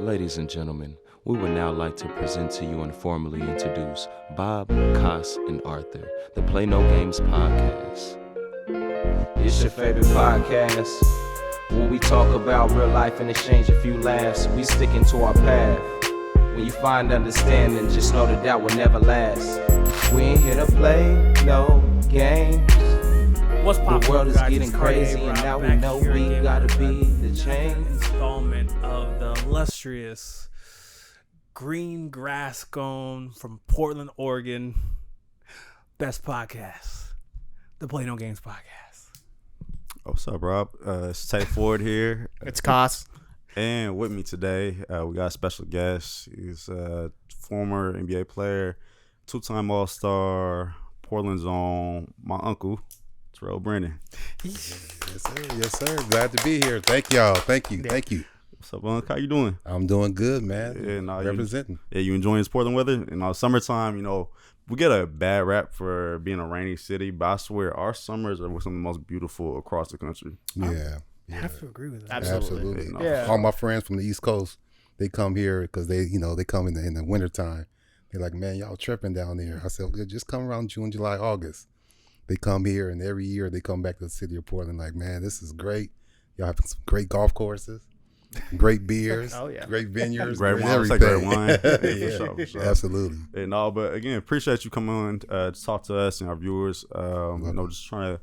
Ladies and gentlemen, we would now like to present to you and formally introduce Bob, Cos, and Arthur, the Play No Games podcast. It's your favorite podcast where we talk about real life and exchange a few laughs. We sticking to our path. When you find understanding, just know that will never last. We ain't here to play no games. What's poppin'? The world is guys? getting It's Cartier crazy, and Bob now we back know here we again gotta with be the another change. installment of the illustrious Green Grass Gone from Portland, Oregon. Best podcast, the Play No Games podcast. What's up, Rob? It's Tay Ford here. It's Cos. And with me today, we got a special guest. He's a former NBA player, two-time Allstar, Portland's own, my uncle, Terrell Brandon. Yes, sir. Yes, sir. Glad to be here. Thank y'all. Thank you. Thank you. What's up, Uncle? How you doing? I'm doing good, man. Yeah, nah, representing. You enjoying this Portland weather? And summertime, we get a bad rap for being a rainy city, but I swear our summers are some of the most beautiful across the country. Yeah. I have to agree with that. Absolutely. Yeah. All my friends from the East Coast, they come here because they come in the wintertime. They're like, man, y'all tripping down there. I said, well, just come around June, July, August. They come here, and every year they come back to the city of Portland like, man, this is great. Y'all have some great golf courses, great beers, great vineyards, Great wine. everything. Great wine. Yeah, for sure. Absolutely. And but again, appreciate you coming on to talk to us and our viewers. Just trying to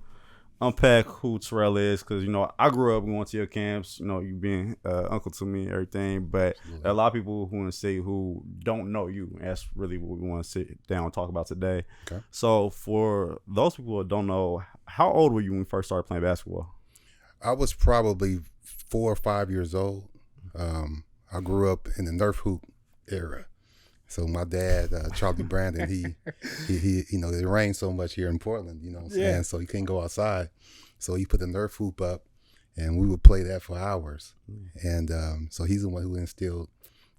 unpack who Terrell is, because I grew up going to your camps. You being uncle to me and everything, but a lot of people who want to say who don't know you. And that's really what we want to sit down and talk about today. Okay. So for those people who don't know, how old were you when you first started playing basketball? I was probably 4 or 5 years old. I grew up in the Nerf hoop era. So my dad, Chauncey Billups, he it rained so much here in Portland, you know what I'm saying? So he couldn't go outside. So he put the Nerf hoop up, and we would play that for hours. And so he's the one who instilled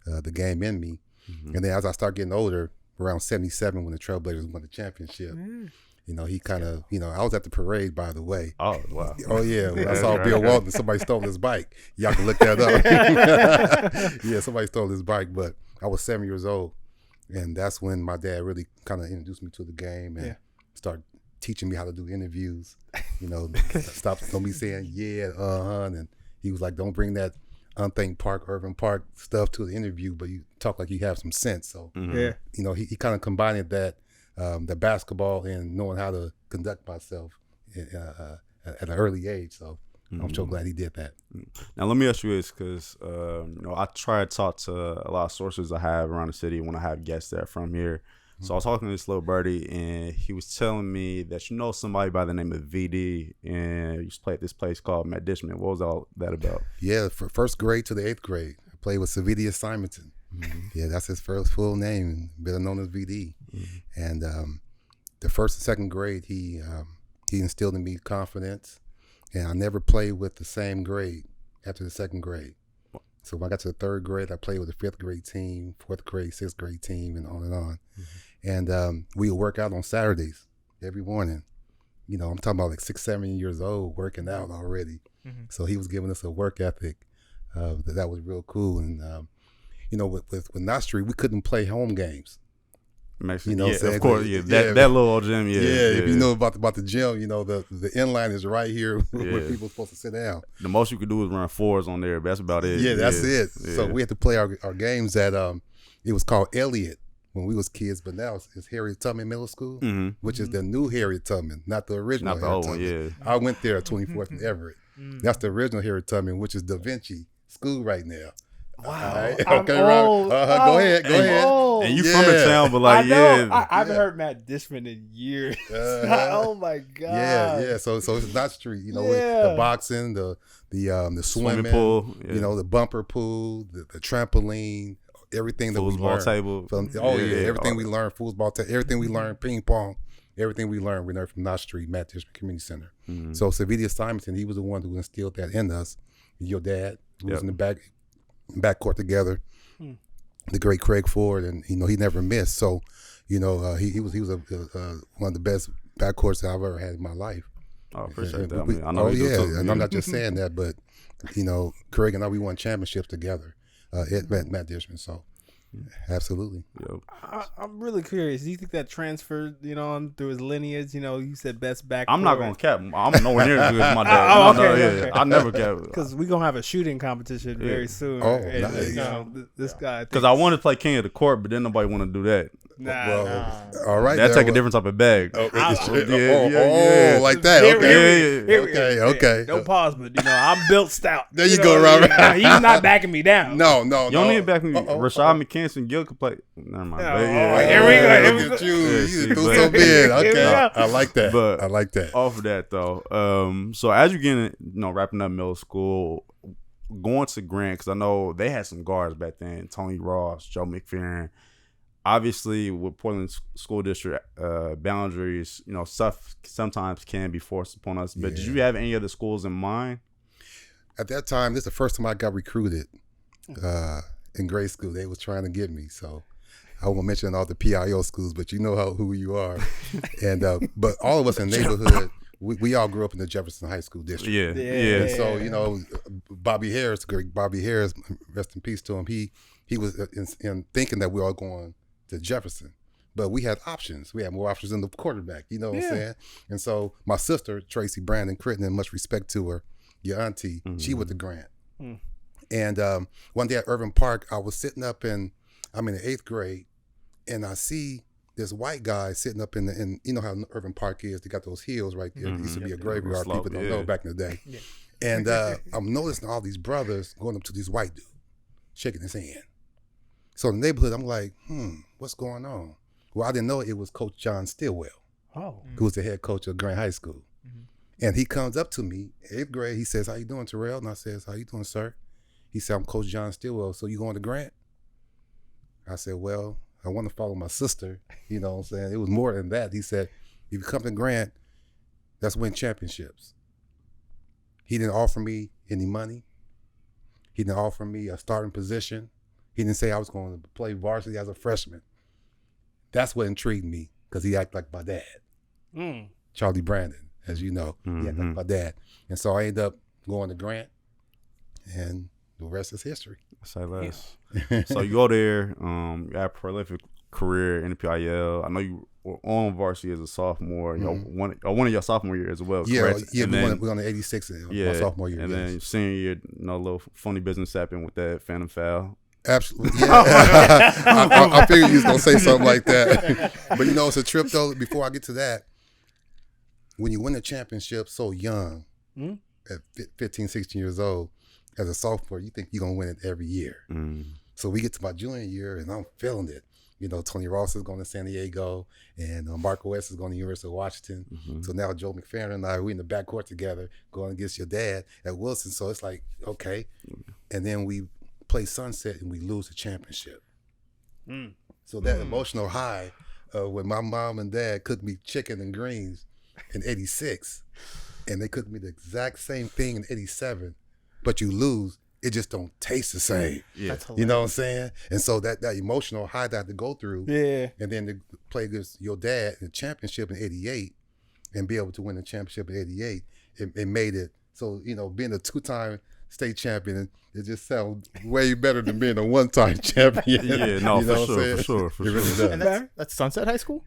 the game in me. Mm-hmm. And then as I started getting older, around 77 when the Trailblazers won the championship, he kind of, I was at the parade, by the way. Oh, wow. Oh, yeah. When I saw Bill Walton, somebody stole his bike. Y'all can look that up. Yeah, somebody stole his bike, but I was 7 years old. And that's when my dad really kind of introduced me to the game and started teaching me how to do interviews. Don't be saying, and he was like, don't bring that Unthink Park, Urban Park stuff to the interview, but you talk like you have some sense. So, he kind of combined that, the basketball and knowing how to conduct myself at an early age. So I'm so glad he did that. Now, let me ask you this, because, I try to talk to a lot of sources I have around the city when I have guests that are from here. So I was talking to this little birdie, and he was telling me that somebody by the name of VD, and you used to play at this place called Matt Dishman. What was all that about? Yeah, from first grade to the 8th grade. I played with Savidius Simonton. Mm-hmm. Yeah, that's his first full name, better known as VD. Mm-hmm. And the first and second grade, he instilled in me confidence. And I never played with the same grade after the second grade. So when I got to the third grade, I played with the 5th grade team, 4th grade, 6th grade team, and on and on. Mm-hmm. And we would work out on Saturdays every morning. I'm talking about like 6, 7 years old, working out already. Mm-hmm. So he was giving us a work ethic that was real cool. And, with Nostri, we couldn't play home games. Of course, that little gym, if you know about the gym, the inline is right here where people are supposed to sit down. The most you could do is run 4s on there, but that's about it. Yeah, that's it. Yeah. So we had to play our games at it was called Elliott when we was kids, but now it's Harriet Tubman Middle School, which is the new Harriet Tubman, not the original. Not the old one, yeah. I went there at 24th and Everett. That's the original Harriet Tubman, which is Da Vinci School right now. Wow. Right. I'm Okay, old. Rob. Go ahead. And you from the town, but I haven't heard Matt Dishman in years. Oh my god. Yeah. So it's not street. The boxing, the swimming pool, the bumper pool, the trampoline, everything that we learned. Table. Everything we learned, foosball table, everything we learned, ping pong, everything we learned from Knott Street, Matt Dishman Community Center. Mm-hmm. So Savidius Simonton, he was the one who instilled that in us. Your dad, who was in the backcourt together, the great Craig Ford, and he never missed. So, he was one of the best backcourts that I've ever had in my life. I appreciate that. I know and I'm not just saying that, but Craig and I, we won championships together. Matt Dishman. So, absolutely. Yep. I'm really curious. Do you think that transferred, on through his lineage? You said best back. I'm not gonna cap. I'm nowhere near as good as my dad. Okay. I never cap. Because we're gonna have a shooting competition very soon. Oh, and, nice. This guy. Because I wanted to play king of the court, but then nobody want to do that. All right. That take a different type of bag. Oh, yeah. like that. Okay. Don't pause, but I'm built stout. There you go, Robert. He's not backing me down. No. You don't need to back me. Rashad McKinson, Gil could play. Never mind. Here we go. Look at you. You threw so big. Okay. I like that. But I like that. Off of that though, so as you're getting, wrapping up middle school, going to Grant, because I know they had some guards back then. Tony Ross, Joe McFerrin. Obviously, with Portland School District boundaries, stuff sometimes can be forced upon us. But did you have any other schools in mind? At that time, this is the first time I got recruited in grade school. They was trying to get me, so I won't mention all the PIO schools, but you know who you are. And but all of us in the neighborhood, we all grew up in the Jefferson High School district. Yeah. And so Bobby Harris, rest in peace to him. He was in thinking that we were all going to Jefferson, but we had options. We had more options than the quarterback. You know what I'm saying? And so my sister Tracy Brandon Crittenden, much respect to her, your auntie, she went to Grant. And one day at Irving Park, I was sitting up I'm in the 8th grade, and I see this white guy sitting up in you know how Irving Park is. They got those hills right there. It used to be a graveyard. People don't know back in the day. And I'm noticing all these brothers going up to this white dude, shaking his hand. So in the neighborhood, I'm like, what's going on? Well, I didn't know it was Coach John Stillwell, who was the head coach of Grant High School. And he comes up to me, 8th grade. He says, "How you doing, Terrell?" And I says, "How you doing, sir?" He said, "I'm Coach John Stillwell. So you going to Grant?" I said, "Well, I want to follow my sister." You know what I'm saying? It was more than that. He said, "If you come to Grant, that's win championships." He didn't offer me any money. He didn't offer me a starting position. He didn't say I was going to play varsity as a freshman. That's what intrigued me, because he acted like my dad. Charlie Brandon, as you know. He acted like my dad. And so I ended up going to Grant, and the rest is history. Say less. So you go there, you had a prolific career in the PIL. I know you were on varsity as a sophomore. One of your sophomore year as well. Correct? We won the 86 my sophomore year. And then senior year, a little funny business happened with that phantom foul. Absolutely. Yeah. I figured you was going to say something like that. But it's a trip though. Before I get to that, when you win a championship so young, at 15, 16 years old, as a sophomore, you think you're going to win it every year. So we get to my junior year, and I'm feeling it. Tony Ross is going to San Diego, and Marco West is going to the University of Washington. So now Joe McFerrin and I, we in the backcourt together, going against your dad at Wilson. So it's like, okay. And then we play Sunset, and we lose the championship. So that emotional high when my mom and dad cooked me chicken and greens in 86, and they cooked me the exact same thing in 87, but you lose, it just don't taste the same. You know what I'm saying? And so that emotional high that I had to go through, and then to play against your dad in the championship in 88 and be able to win the championship in 88, it made it. So, being a 2-time state champion, it just sounds way better than being a 1-time champion. For sure. It really does. And that's Sunset High School?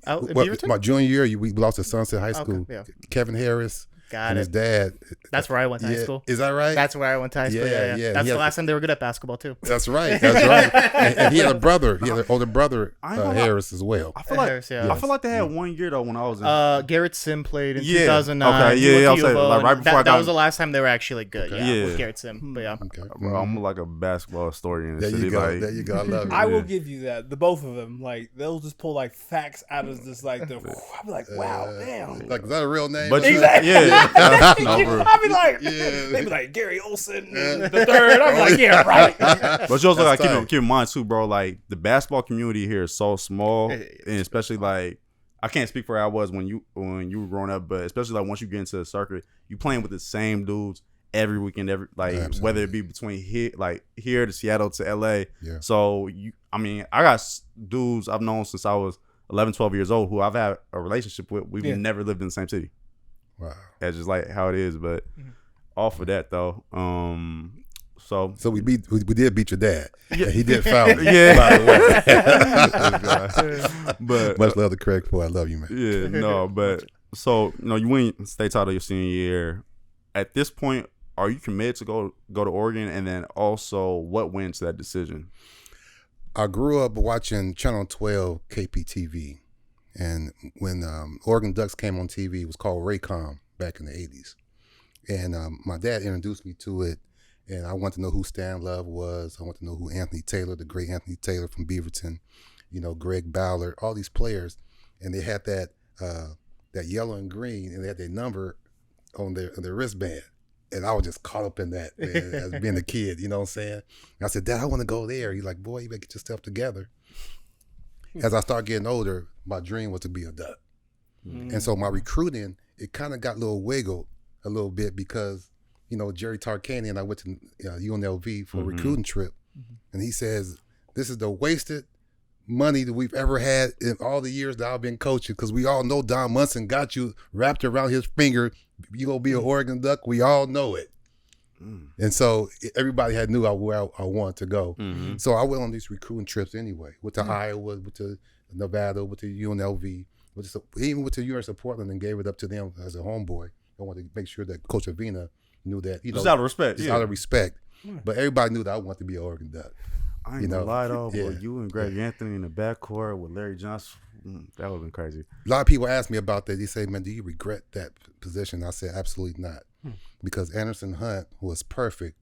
Out in Well, Beaverton? my junior year, we lost to Sunset High School. Okay, yeah. Kevin Harris Got and it. his dad. That's where I went to high school. Is that right? That's where I went to high school. Yeah. That's the last time they were good at basketball too. That's right. And he had a brother. He had an older brother, Harris, as well. I feel like Harris, I feel like they had 1 year though when I was in. Garrett Sim played in Yeah. 2009. Okay, yeah, I was saying, like, right before I that got- was the last time they were actually good. Okay. Yeah, with Yeah. Garrett Sim. But yeah. Okay. Bro, I'm like a basketball historian in the There city. you go. Like, There you go. I love it. I will give you that. The both of them, they'll just pull facts out of this I'll be like, wow, damn. Like, is that a real name? But Exactly. yeah, no, bro. I'll be like, Yeah. they be like Gary Olson the third. I'm like, yeah, right. But you also That's gotta tight. keep in mind too, bro. Like the basketball community here is so small, and especially like I can't speak for how I was when you were growing up, but especially like once you get into the circuit, you playing with the same dudes every weekend, Absolutely. whether it be between here to Seattle to LA. Yeah. So I got dudes I've known since I was 11, 12 years old who I've had a relationship with. We've never lived in the same city. Wow. That's just like how it is. But off of that though, So we did beat your dad. Yeah. He did foul me. Yeah. By the way. But much love to Craig for. I love you, man. Yeah, no, but so you win state title your senior year. At this point, are you committed to go to Oregon? And then also, what went to that decision? I grew up watching Channel 12 KPTV, and when Oregon Ducks came on TV, it was called Raycom back in the 80s. And my dad introduced me to it, and I wanted to know who Stan Love was. I wanted to know who Anthony Taylor, the great Anthony Taylor from Beaverton, Greg Ballard, all these players. And they had that yellow and green, and they had their number on their wristband. And I was just caught up in that, man, as being a kid, you know what I'm saying? And I said, Dad, I want to go there. He's like, boy, you better get yourself together. As I started getting older, my dream was to be a Duck. And so my recruiting, it kind of got a little wiggled a little bit because, Jerry Tarkanian, I went to UNLV for a recruiting trip. And he says, this is the wasted money that we've ever had in all the years that I've been coaching, because we all know Don Munson got you wrapped around his finger. You gonna be an Oregon Duck. We all know it. And so everybody had knew where I wanted to go. So I went on these recruiting trips anyway. Went to Iowa, went to Nevada, went to UNLV, even went to University of Portland and gave it up to them as a homeboy. I wanted to make sure that Coach Avina knew that. Just out of respect. Just out of respect. But everybody knew that I wanted to be an Oregon Duck. I ain't gonna lie though, boy, you and Greg Anthony in the backcourt with Larry Johnson, that would have been crazy. A lot of people ask me about that. They say, man, do you regret that position? I said, absolutely not. Because Anderson Hunt was perfect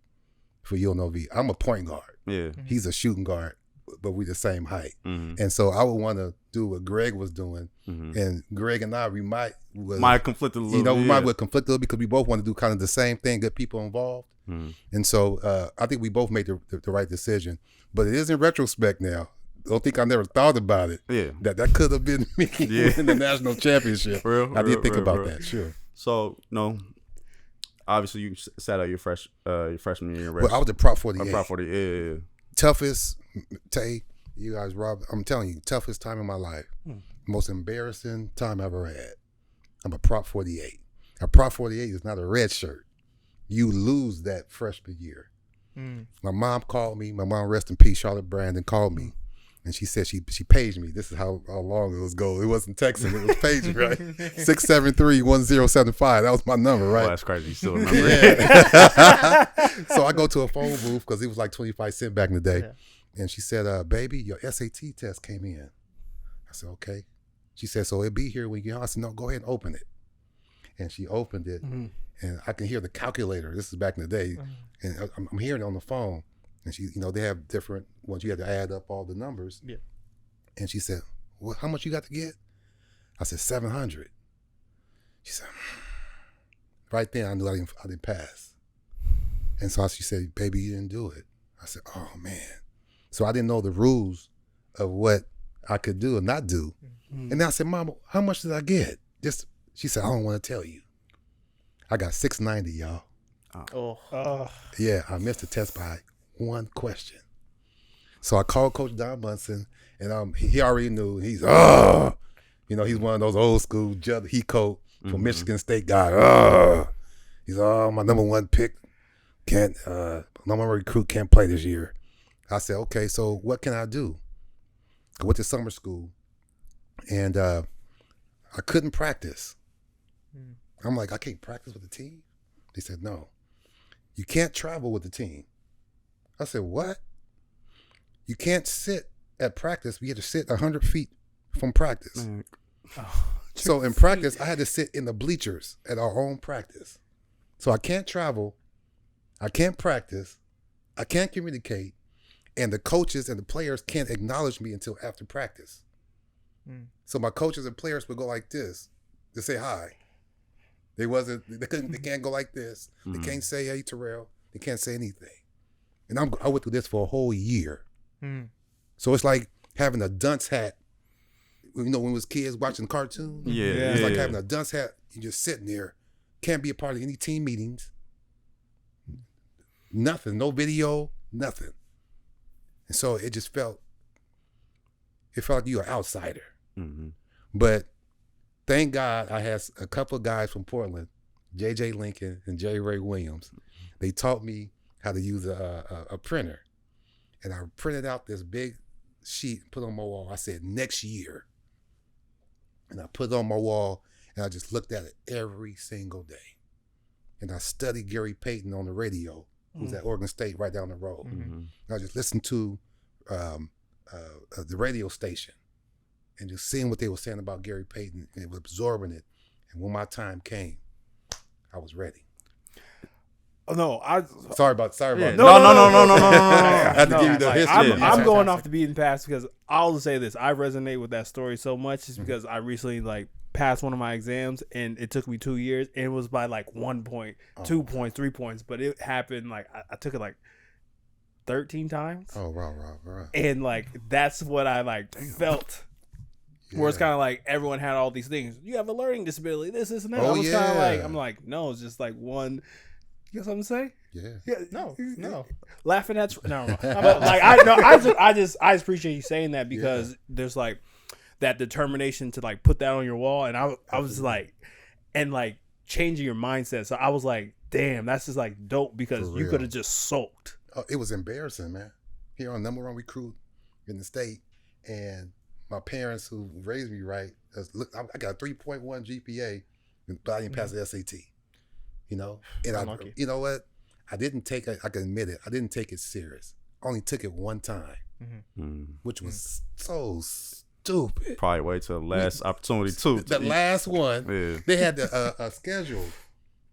for UNLV. I'm a point guard. Yeah. He's a shooting guard, but we're the same height. And so I would want to do what Greg was doing. And Greg and I, we might conflict a little. We might conflict a little because we both want to do kind of the same thing, get people involved. And so I think we both made the right decision. But it is in retrospect now. Don't think I never thought about it. Yeah. That could have been me in the national championship. I did think about that, sure. So, obviously you sat out your freshman year. Well, I was the Prop 48. Prop 48, yeah. Toughest, Tay, you guys, Rob, I'm telling you, toughest time in my life. Most embarrassing time I ever had. I'm a Prop 48. A Prop 48 is not a red shirt. You lose that freshman year. My mom called me. My mom, rest in peace, Charlotte Brandon, called me. And she said she paged me. This is how long it was ago. It wasn't texting. It was paging, right? 673-1075. That was my number, right? Oh, that's crazy. You still remember So I go to a phone booth because it was like 25 cents back in the day. And she said, baby, your SAT test came in. I said, okay. She said, so it'll be here when you get home. I said, no, go ahead and open it. And she opened it. And I can hear the calculator. This is back in the day. And I'm hearing it on the phone. And she, they have different ones. You have to add up all the numbers. Yeah. And she said, well, how much you got to get? I said, 700. She said, right then I knew I didn't pass. And so she said, baby, you didn't do it. I said, oh, man. So I didn't know the rules of what I could do or not do. And then I said, Mama, how much did I get? She said, I don't want to tell you. I got 690, y'all. Yeah, I missed the test by one question. So I called Coach Don Munson, and he already knew. He's he's one of those old school Judd Heathcote from Michigan State guy. He's my number one pick number one recruit can't play this year. I said, okay, so what can I do? I went to summer school, and I couldn't practice. I'm like, I can't practice with the team? They said, no. You can't travel with the team. I said, what? You can't sit at practice. We had to sit 100 feet from practice. So in practice, I had to sit in the bleachers at our own practice. So I can't travel. I can't practice. I can't communicate. And the coaches and the players can't acknowledge me until after practice. So my coaches and players would go like this to say hi. They can't go like this. They can't say, hey, Terrell. They can't say anything. And I went through this for a whole year. So it's like having a dunce hat. When we was kids watching cartoons. It's like having a dunce hat. You're just sitting there. Can't be a part of any team meetings. Nothing. No video. Nothing. And so it felt like you're an outsider. But thank God I had a couple of guys from Portland, J.J. Lincoln and J. Ray Williams. They taught me how to use a printer. And I printed out this big sheet, put it on my wall. I said, next year. And I put it on my wall, and I just looked at it every single day. And I studied Gary Payton on the radio, who's at Oregon State right down the road. And I just listened to the radio station and just seeing what they were saying about Gary Payton, and it was absorbing it. And when my time came, I was ready. Oh, no, Sorry about No. I had to give you the history. I'm going off the beaten path because I'll say this. I resonate with that story so much just because I recently passed one of my exams and it took me 2 years and it was by 1 point, 2 points, 3 points. But it happened I took it 13 times. Oh, wow. And that's what I felt. Yeah. Where it's kind of everyone had all these things. You have a learning disability, this and that. Oh, I was kind of yeah. no, it's just one. You got something to say? Yeah. No. Laughing at no. But I just appreciate you saying that because there's that determination to put that on your wall, and I was changing your mindset. So I was damn, that's just dope because you could have just sulked. Oh, it was embarrassing, man. Here on #1 recruit in the state, and my parents who raised me right, look, I got a 3.1 GPA, but I didn't pass the SAT. And Unlucky. you know what? I didn't take it. I can admit it. I didn't take it serious. I only took it one time, which was so stupid. Probably wait till the last opportunity too. The last one, Yeah. they had a schedule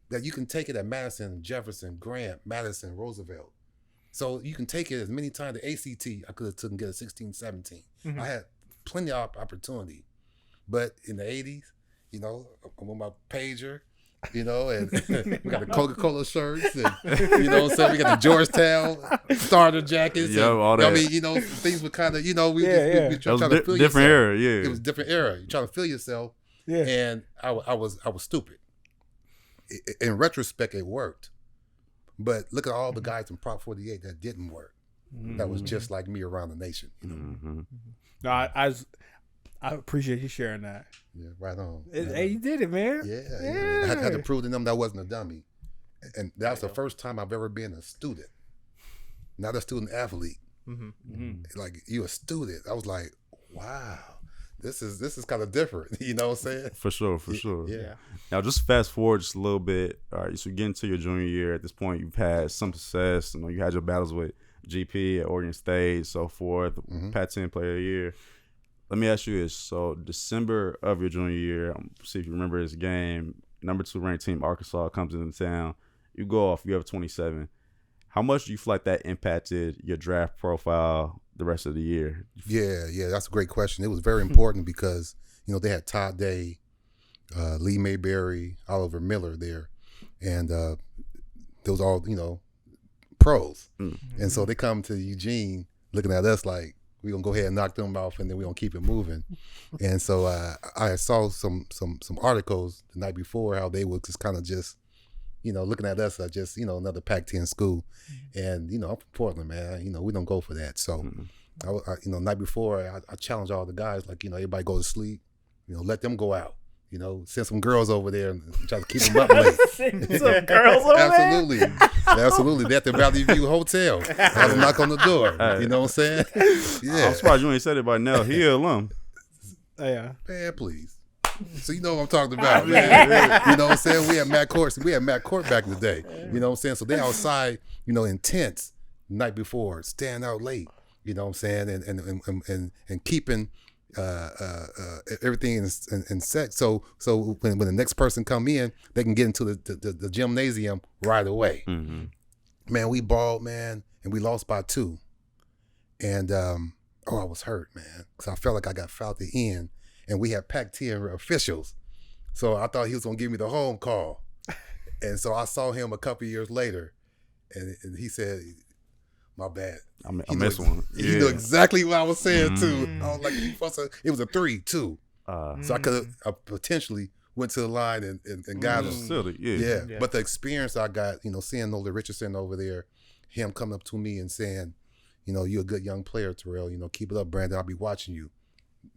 that you can take it at Madison, Jefferson, Grant, Madison, Roosevelt. So you can take it as many times. The ACT, I could have took and get a 16, 17. I had plenty of opportunity. But in the 80s, I'm on my pager, and we got the Coca-Cola shirts, and we got the Georgetown starter jackets. Yo, all that. Things were kind of, we That was trying to feel different yourself. era, yeah. It was a different era. You're trying to feel yourself, and I was stupid. In retrospect, it worked, but look at all the guys in Prop 48 that didn't work. That was just like me around the nation. No, I appreciate you sharing that. Yeah, right on. Hey, you did it, man. Yeah. I had to prove to them that I wasn't a dummy. And that was the first time I've ever been a student, not a student athlete. You're a student. I was like, wow, this is kind of different. You know what I'm saying? For sure. Yeah. Now, just fast forward just a little bit. All right, so you get into your junior year. At this point, you've had some success. You had your battles with GP at Oregon State, so forth. Pac-10 Player of the Year. Let me ask you this. So, December of your junior year, see if you remember this game, #2 ranked team Arkansas comes into town. You go off, you have 27. How much do you feel like that impacted your draft profile the rest of the year? Yeah, that's a great question. It was very important because, they had Todd Day, Lee Mayberry, Oliver Miller there, and those all, pros. And so they come to Eugene looking at us like, we're going to go ahead and knock them off, and then we're going to keep it moving. And so I saw some articles the night before how they were just kind of looking at us as just, another Pac-10 school. And, I'm from Portland, man. We don't go for that. So, night before, I challenged all the guys, everybody go to sleep, let them go out. Send some girls over there and try to keep them up late. Send some girls over there? Absolutely. They're at the Valley View Hotel. Have them knock on the door. You know what I'm saying? Yeah. I'm surprised you ain't said it by now. He an alum. Yeah. Man, please. So you know what I'm talking about, man. You know what I'm saying? We had Matt Court back in the day. You know what I'm saying? So they outside, in tents the night before, staying out late. You know what I'm saying? And keeping everything in set. So when the next person come in, they can get into the gymnasium right away. Man, we balled, man, and we lost by 2. And I was hurt, man, because I felt like I got fouled at the end, and we had Pac-10 officials. So I thought he was gonna give me the home call, and so I saw him a couple years later, and he said, "My bad." I missed one. He knew exactly what I was saying too. I was like, it was a 3 too. So I could have potentially went to the line and got him. Silly, yeah. But the experience I got, seeing Nolan Richardson over there, him coming up to me and saying, you're a good young player, Terrell. Keep it up, Brandon. I'll be watching you.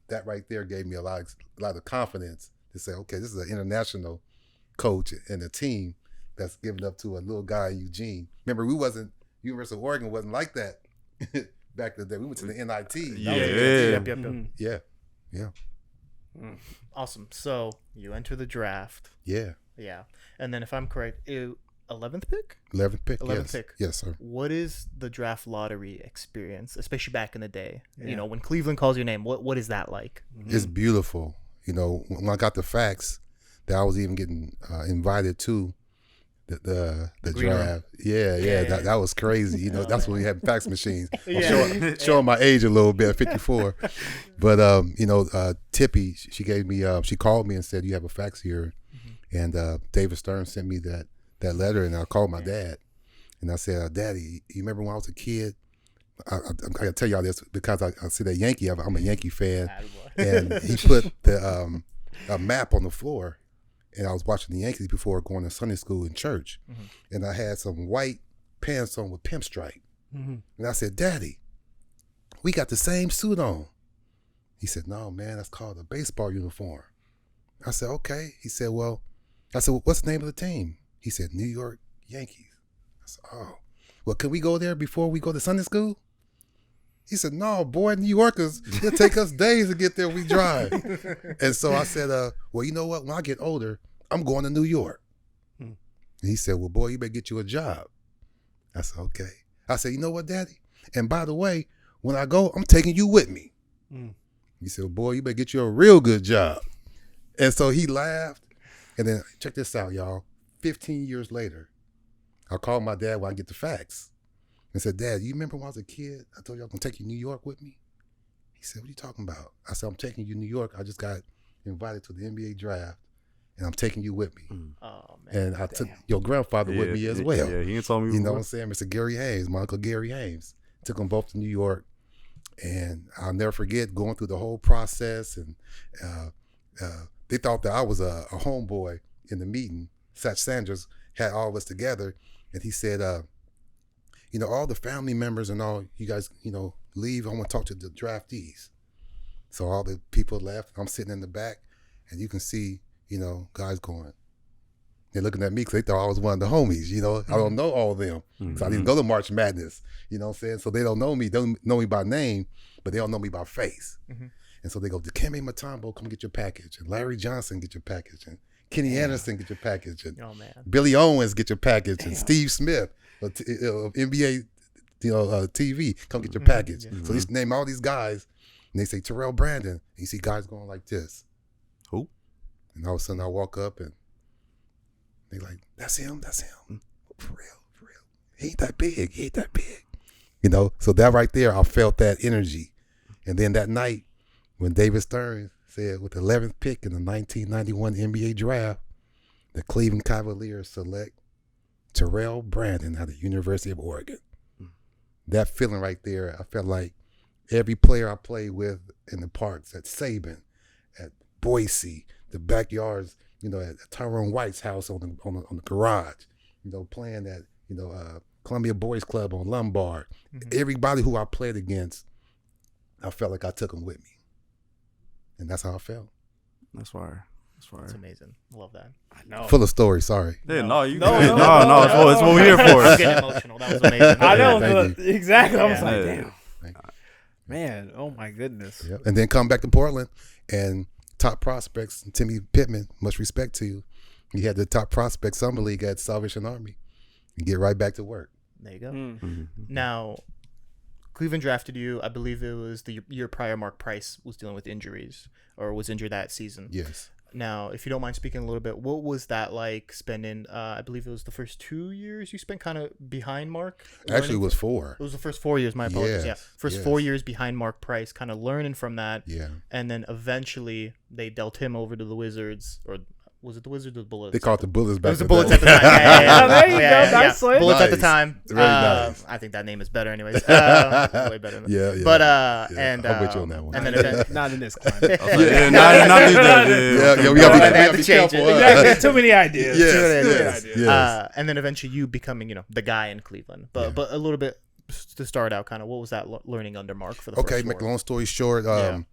That right there gave me a lot of confidence to say, okay, this is an international coach and a team that's giving up to a little guy in Eugene. Remember, we wasn't University of Oregon wasn't like that back in the day. We went to the NIT. Yeah. Yeah. Awesome. So you enter the draft. Yeah. Yeah. And then if I'm correct, 11th pick? 11th pick. 11th Yes. pick. Yes, sir. What is the draft lottery experience, especially back in the day? You know, when Cleveland calls your name, what is that like? It's beautiful. You know, when I got the facts that I was even getting invited to the draft. Yeah. That was crazy. You know, that's when we had fax machines. Showing my age a little bit, 54. But you know, Tippy, she gave me she called me and said, "You have a fax here." And David Stern sent me that letter, and I called my dad, and I said, "Daddy, you remember when I was a kid?" I gotta tell y'all this because I see that Yankee. I'm a Yankee fan, and he put the a map on the floor, and I was watching the Yankees before going to Sunday school in church, and I had some white pants on with pinstripe, and I said, "Daddy, we got the same suit on." He said, "No, man, that's called a baseball uniform." I said, "Okay." He said, "Well," I said, "Well, what's the name of the team?" He said, "New York Yankees." I said, "Oh, well, can we go there before we go to Sunday school?" He said, "No, boy, New Yorkers, it'll take us days to get there. We drive." And so I said, "Well, you know what? When I get older, I'm going to New York." And he said, "Well, boy, you better get you a job." I said, "Okay." I said, "You know what, Daddy? And by the way, when I go, I'm taking you with me." He said, "Well, boy, you better get you a real good job." And so he laughed. And then check this out, y'all. 15 years later, I called my dad when I get the facts and said, "Dad, you remember when I was a kid, I told you I was going to take you to New York with me?" He said, "What are you talking about?" I said, "I'm taking you to New York. I just got invited to the NBA draft, and I'm taking you with me." Oh, man. And I took your grandfather with me as well. Yeah, he ain't told me. You know what I'm saying? Mr. Gary Haynes, my Uncle Gary Haynes. Took them both to New York. And I'll never forget going through the whole process. And they thought that I was a homeboy in the meeting. Satch Sanders had all of us together. And he said, you know, all the family members and all, you guys, you know, leave. I want to talk to the draftees. So all the people left. I'm sitting in the back. And you can see, you know, guys going. They're looking at me because they thought I was one of the homies, you know. I don't know all of them. So I didn't go to March Madness, you know what I'm saying? So they don't know me. They don't know me by name, but they don't know me by face. And so they go, Dikembe Mutombo, come get your package. And Larry Johnson, get your package. And Kenny Anderson, get your package. And Billy Owens, get your package. And Steve Smith of NBA TV, come get your package. So they name all these guys, and they say Terrell Brandon. And you see guys going like this. Who? And all of a sudden I walk up and they like, that's him. For real. He ain't that big. You know, so that right there, I felt that energy. And then that night, when David Stern said with the 11th pick in the 1991 NBA draft, the Cleveland Cavaliers select Terrell Brandon out of the University of Oregon. That feeling right there, I felt like every player I played with in the parks, at Saban, at Boise, the backyards, you know, at Tyrone White's house on the garage, you know, playing at, you know, Columbia Boys Club on Lombard. Everybody who I played against, I felt like I took them with me. And that's how I felt. That's fire. That's amazing. I love that. I know. Full of stories, sorry. Yeah, no, you No, good. no, No, it's what we're here for. I'm getting emotional. That was amazing. I know. Thank you. Exactly. I was Yeah. like, Yeah. damn. Thank you. Man, oh my goodness. Yep. And then come back to Portland and top prospects, Timmy Pittman, much respect to you. He had the top prospect summer league at Salvation Army. And get right back to work. There you go. Now, Cleveland drafted you. I believe it was the year prior. Mark Price was dealing with injuries or was injured that season. Yes. Now, if you don't mind speaking a little bit, what was that like spending, I believe it was the first 2 years you spent kind of behind Mark? Actually, it was 4. It was the first 4 years, my apologies. Yes, First 4 years behind Mark Price, kind of learning from that. Yeah. And then eventually they dealt him over to the Wizards, or was it the Wizards or the Bullets? They called it the Bullets back It was the then. Bullets at the time. Yeah. Oh, there you go. Nice one. Bullets at the Nice. time. Very nice. I think that name is better anyways. Way better. Yeah. But, yeah. and I'm with you on that one. And then Not in this climate. Yeah, not these days. Yeah, we gotta They had be to change careful. it. Exactly. Too many ideas. Yes, Too many yes, ideas. yes. And then eventually you becoming, the guy in Cleveland. But a little bit to start out, kind of, what was that learning under Mark for the Okay, first make a four? long story short, to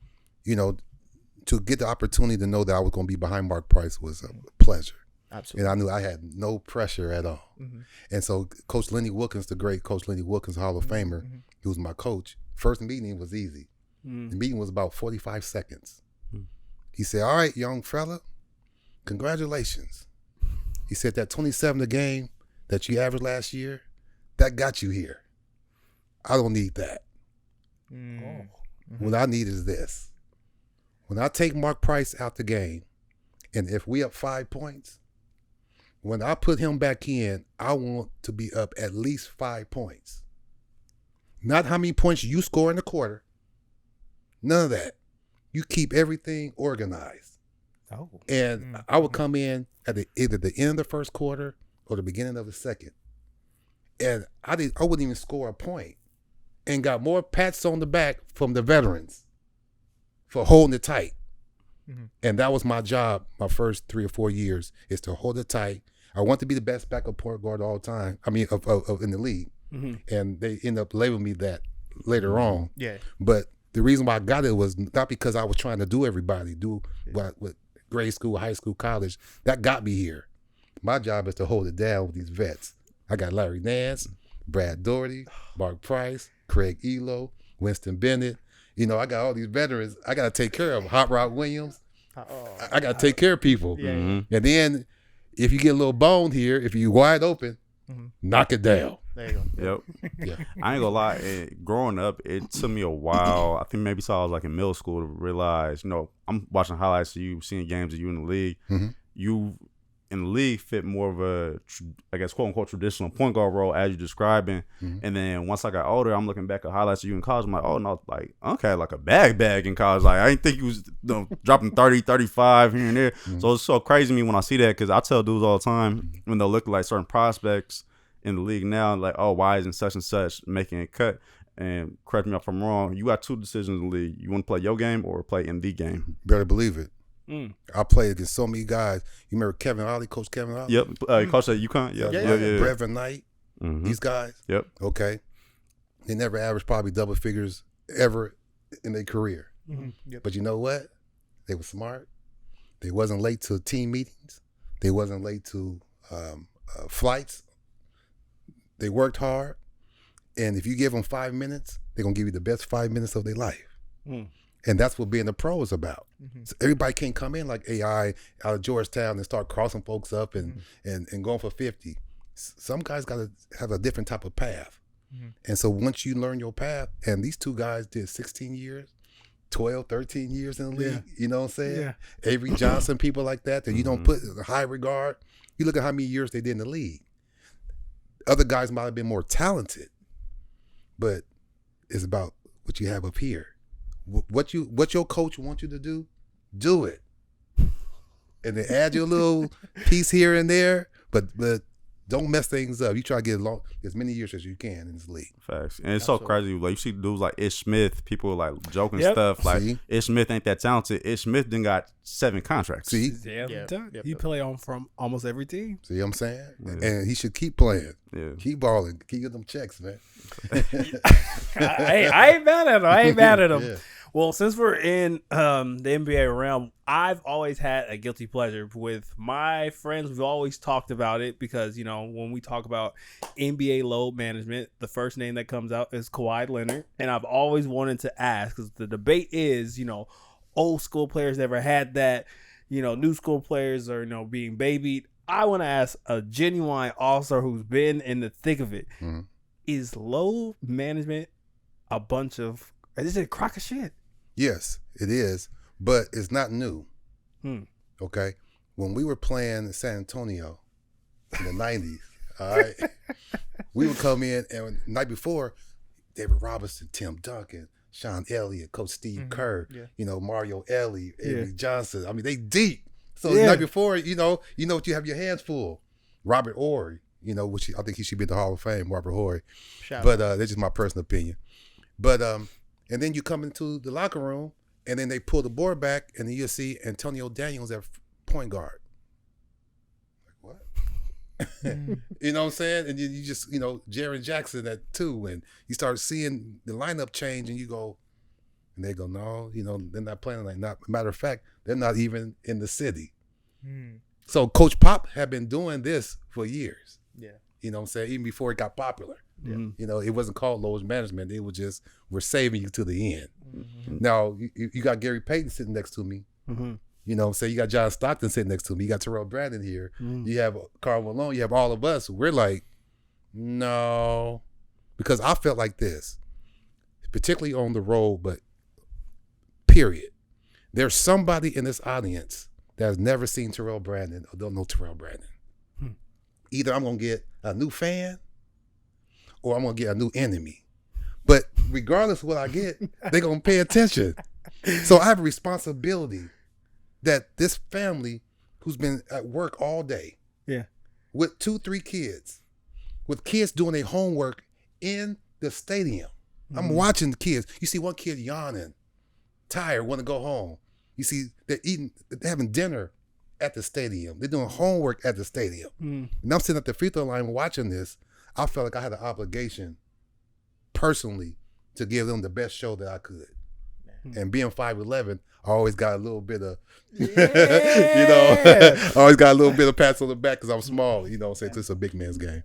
get the opportunity to know that I was going to be behind Mark Price was a pleasure. Absolutely. And I knew I had no pressure at all. Mm-hmm. And so Coach Lenny Wilkins, the great Coach Lenny Wilkins, Hall of Famer, he was my coach. First meeting was easy. The meeting was about 45 seconds. He said, all right, young fella, congratulations. He said that 27 a game that you averaged last year, that got you here. I don't need that. What I need is this. When I take Mark Price out the game, and if we up 5 points, when I put him back in, I want to be up at least 5 points. Not how many points you score in the quarter. None of that. You keep everything organized. Oh. And I would come in at either the end of the first quarter or the beginning of the second. And I wouldn't even score a point. And got more pats on the back from the veterans for holding it tight. And that was my job my first 3 or 4 years, is to hold it tight. I want to be the best backup point guard all the time. I mean, of in the league. And they end up labeling me that later on. Yeah. But the reason why I got it was not because I was trying to do what grade school, high school, college. That got me here. My job is to hold it down with these vets. I got Larry Nance, Brad Doherty, Mark Price, Craig Elo, Winston Bennett. You know, I got all these veterans. I got to take care of them. Hot Rod Williams. I got to take care of people. And then if you get a little bone here, if you're wide open, knock it down. There you go. Yep. I ain't gonna lie. Growing up, it took me a while. I think maybe so I was like in middle school to realize, I'm watching highlights of you, seeing games of you in the league. You in the league fit more of a, I guess, quote unquote traditional point guard role as you're describing. And then once I got older, I'm looking back at highlights of you in college. I'm like, oh no, like okay, like a bag in college. Like I didn't think you was dropping 30, 35 here and there. So it's so crazy to me when I see that, because I tell dudes all the time when they'll look like certain prospects in the league now, like, oh, why isn't such and such making a cut? And correct me if I'm wrong, you got 2 decisions in the league. You want to play your game or play in the game. Better believe it. I played against so many guys. You remember Kevin Ollie, Coach Kevin Ollie? Yep. Coach at UConn? Yeah. Brevin Knight, these guys? Yep. Okay. They never averaged probably double figures ever in their career. But you know what? They were smart. They wasn't late to team meetings. They wasn't late to flights. They worked hard, and if you give them 5 minutes, they're going to give you the best 5 minutes of their life. And that's what being a pro is about. So everybody can't come in like AI out of Georgetown and start crossing folks up and going for 50. Some guys got to have a different type of path. And so once you learn your path, and these 2 guys did 16 years, 12, 13 years in the league, you know what I'm saying? Avery Johnson, people like that you don't put in high regard. You look at how many years they did in the league. Other guys might have been more talented, but it's about what you have up here. What your coach wants you to do it. And then add your little piece here and there, but don't mess things up. You try to get as many years as you can in this league. Facts. And it's so crazy. Like you see dudes like Ish Smith, people like joking stuff. Like Ish Smith ain't that talented. Ish Smith then got 7 contracts. See? He play on from almost every team. See what I'm saying? And he should keep playing. Keep balling. Keep getting them checks, man. I ain't mad at him. Well, since we're in the NBA realm, I've always had a guilty pleasure with my friends. We've always talked about it because, when we talk about NBA load management, the first name that comes out is Kawhi Leonard. And I've always wanted to ask, because the debate is, old school players never had that, new school players are, being babied. I want to ask a genuine all-star who's been in the thick of it. Is load management is it a crock of shit? Yes, it is, but it's not new. Okay? When we were playing in San Antonio in the 90s, all right, we would come in, and the night before, David Robinson, Tim Duncan, Sean Elliott, Coach Steve Kerr, Mario Elie, Avery Johnson. I mean, they deep. So the night before, you know what you have your hands full. Robert Horry, which I think he should be in the Hall of Fame, Robert Horry. But that's just my personal opinion. But and then you come into the locker room, and then they pull the board back, and then you'll see Antonio Daniels at point guard. Like, what? You know what I'm saying? And you just, Jaren Jackson at 2, and you start seeing the lineup change, and you go, and they go, no, they're not playing like that. Matter of fact, they're not even in the city. So Coach Pop had been doing this for years. Yeah. You know what I'm saying? Even before it got popular. Mhm. You know, it wasn't called load management. It was just, we're saving you to the end. Mm-hmm. Now, you got Gary Payton sitting next to me. Mhm. You know what I'm saying? You got John Stockton sitting next to me. You got Terrell Brandon here. Mhm. You have Carl Malone. You have all of us. We're like, no. Because I felt like this, particularly on the road, but period. There's somebody in this audience that has never seen Terrell Brandon or don't know Terrell Brandon. Either I'm going to get a new fan or I'm going to get a new enemy. But regardless of what I get, they're going to pay attention. So I have a responsibility that this family who's been at work all day with 2-3 kids, with kids doing their homework in the stadium. I'm watching the kids. You see one kid yawning, tired, want to go home. You see they're having dinner at the stadium. They're doing homework at the stadium. And I'm sitting at the free throw line watching this. I felt like I had an obligation personally to give them the best show that I could. And being 5'11", I always got a little bit of, you know, I always got a little bit of pats on the back because I'm small. You know what I'm saying? It's a big man's game.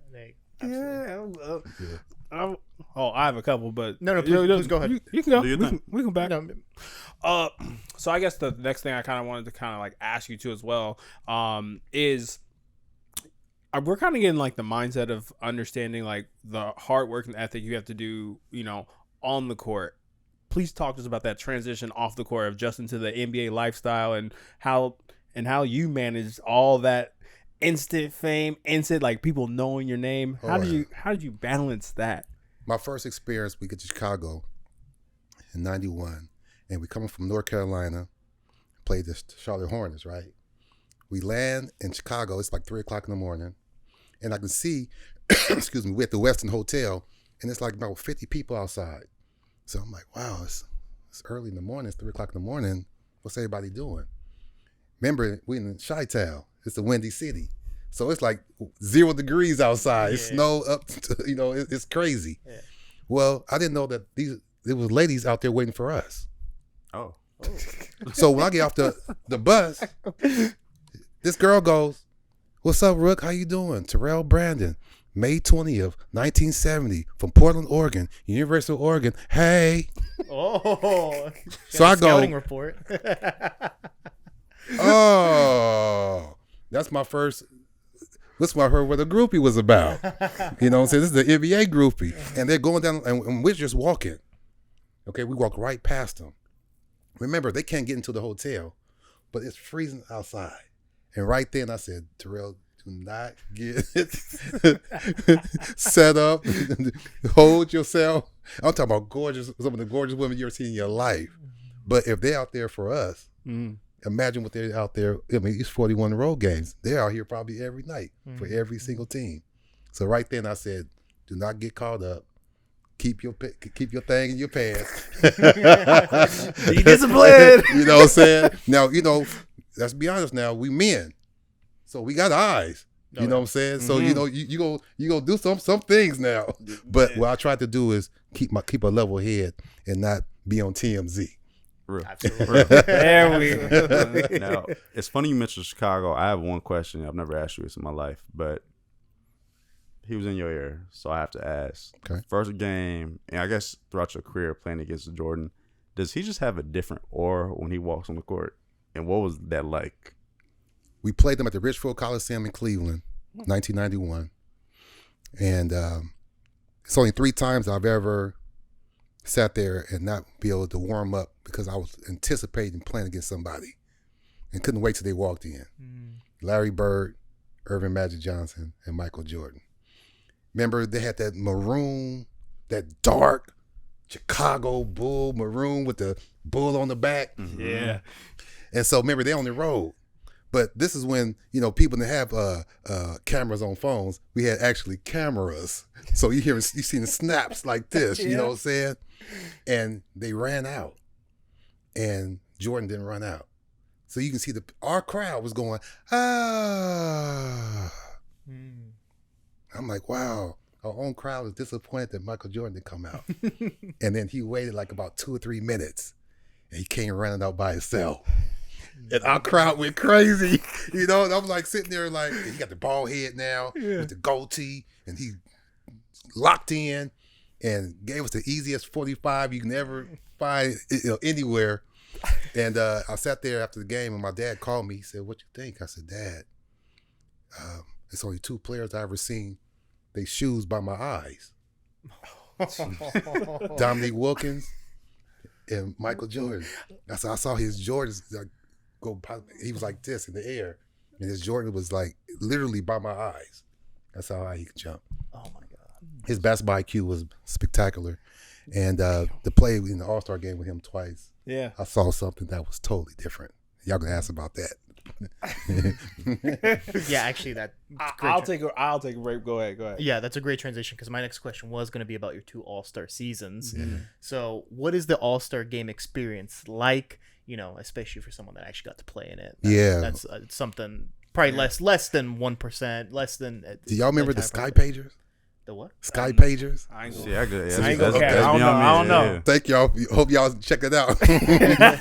I have a couple, but No, please go ahead. You can go. Do your thing. We can back. No, So I guess the next thing I kind of wanted to kind of like ask you too as well, is we're kind of getting like the mindset of understanding like the hard work and ethic you have to do, you know, on the court. Please talk to us about that transition off the court of just into the NBA lifestyle and how you managed all that instant fame, instant like people knowing your name. How did you balance that? My first experience, we get to Chicago in '91, and we coming from North Carolina, played the Charlotte Hornets, right? We land in Chicago. It's like 3:00 in the morning, and I can see, excuse me, we're at the Westin Hotel, and it's like about 50 people outside. So I'm like, wow, it's early in the morning. It's 3:00 in the morning. What's everybody doing? Remember, we in Chi-Town. It's a windy city. So it's like 0 degrees outside. It's snow up to, you know, it's crazy. Yeah. Well, I didn't know that there was ladies out there waiting for us. Oh. So when I get off the bus, this girl goes, "What's up, Rook? How you doing? Terrell Brandon, May 20th, 1970, from Portland, Oregon, University of Oregon. Hey." Oh. So I go, scouting report. oh, that's my first. This is what I heard what the groupie was about. You know what I'm saying? This is the NBA groupie. And they're going down, and we're just walking. Okay, we walk right past them. Remember, they can't get into the hotel, but it's freezing outside. And right then I said, Terrell, do not get set up. Hold yourself. I'm talking about some of the gorgeous women you've ever seen in your life. But if they're out there for us, imagine what they're out there. I mean, it's 41 road games. They're out here probably every night for every single team. So right then I said, do not get caught up. Keep your thing in your pants. Be disciplined. You know what I'm saying? Now, you know, let's be honest now, we men. So we got eyes. You know what I'm saying? So, you know, you go do some things now. But what I tried to do is keep a level head and not be on TMZ. Real. Absolutely. There we go. Now, it's funny you mentioned Chicago. I have one question. I've never asked you this in my life, but he was in your ear, so I have to ask. Okay. First game, and I guess throughout your career playing against Jordan, does he just have a different aura when he walks on the court? And what was that like? We played them at the Richfield Coliseum in Cleveland, 1991. And it's only 3 times I've ever sat there and not be able to warm up because I was anticipating playing against somebody and couldn't wait till they walked in. Larry Bird, Irvin Magic Johnson, and Michael Jordan. Remember, they had that maroon, that dark Chicago bull maroon with the bull on the back. Yeah. And so, remember, they on the road. But this is when, you know, people didn't have cameras on phones. We had actually cameras. So you see the snaps like this, you know what I'm saying? And they ran out. And Jordan didn't run out. So you can see our crowd was going, ah. I'm like, wow, our own crowd is disappointed that Michael Jordan didn't come out. And then he waited like about 2 or 3 minutes. And he came running out by himself. And our crowd went crazy. You know, and I'm like sitting there like, he got the bald head now with the goatee, and he locked in and gave us the easiest 45 you can ever find anywhere. And I sat there after the game, and my dad called me. He said, "What you think?" I said, "Dad, it's only 2 players I ever seen they shoes by my eyes. Dominique Wilkins and Michael Jordan." I saw his Jordans like go. He was like this in the air, and his Jordan was like literally by my eyes. That's how high he could jump. Oh my God. His basketball IQ was spectacular, and to play in the All-Star game with him twice, Yeah. I saw something that was totally different. Y'all gonna ask about that? Yeah, actually, I'll take a break. Go ahead. Yeah, that's a great transition because my next question was going to be about your 2 All-Star seasons. So, what is the All-Star game experience like? You know, especially for someone that actually got to play in it. That's something probably less than 1%, less than. Do y'all remember the Sky percent. Pagers? The what? Sky Pagers. I ain't Yeah, I ain't gonna care. I don't know. Thank y'all. Hope y'all check it out.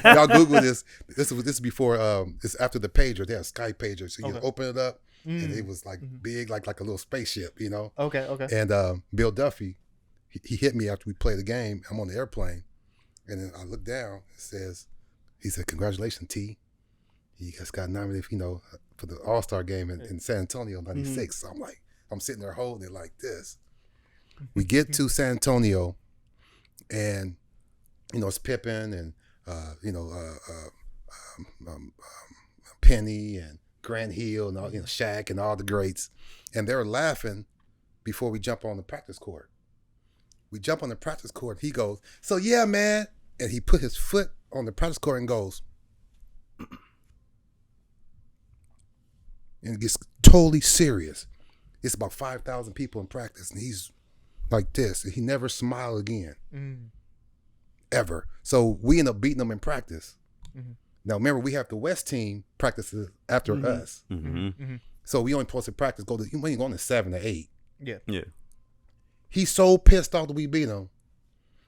Y'all Google this. This is before. It's after the pager. They have Sky Pagers. So you open it up, and it was like big, like a little spaceship. You know. Okay. And Bill Duffy, he hit me after we played the game. I'm on the airplane, and then I look down. He said, "Congratulations, T. He just got nominated, for the All-Star game in San Antonio '96." So I'm sitting there holding it like this. We get to San Antonio, and it's Pippen and Penny and Grant Hill and all, Shaq and all the greats, and they're laughing before we jump on the practice court. We jump on the practice court. He goes, "So yeah, man," and he put his foot on the practice court and goes, and gets totally serious. It's about 5,000 people in practice, and he's like this, and he never smiled again, ever. So we end up beating them in practice. Now remember, we have the West team practices after us, so we only supposed to practice we ain't going to 7 or 8. Yeah. He's so pissed off that we beat him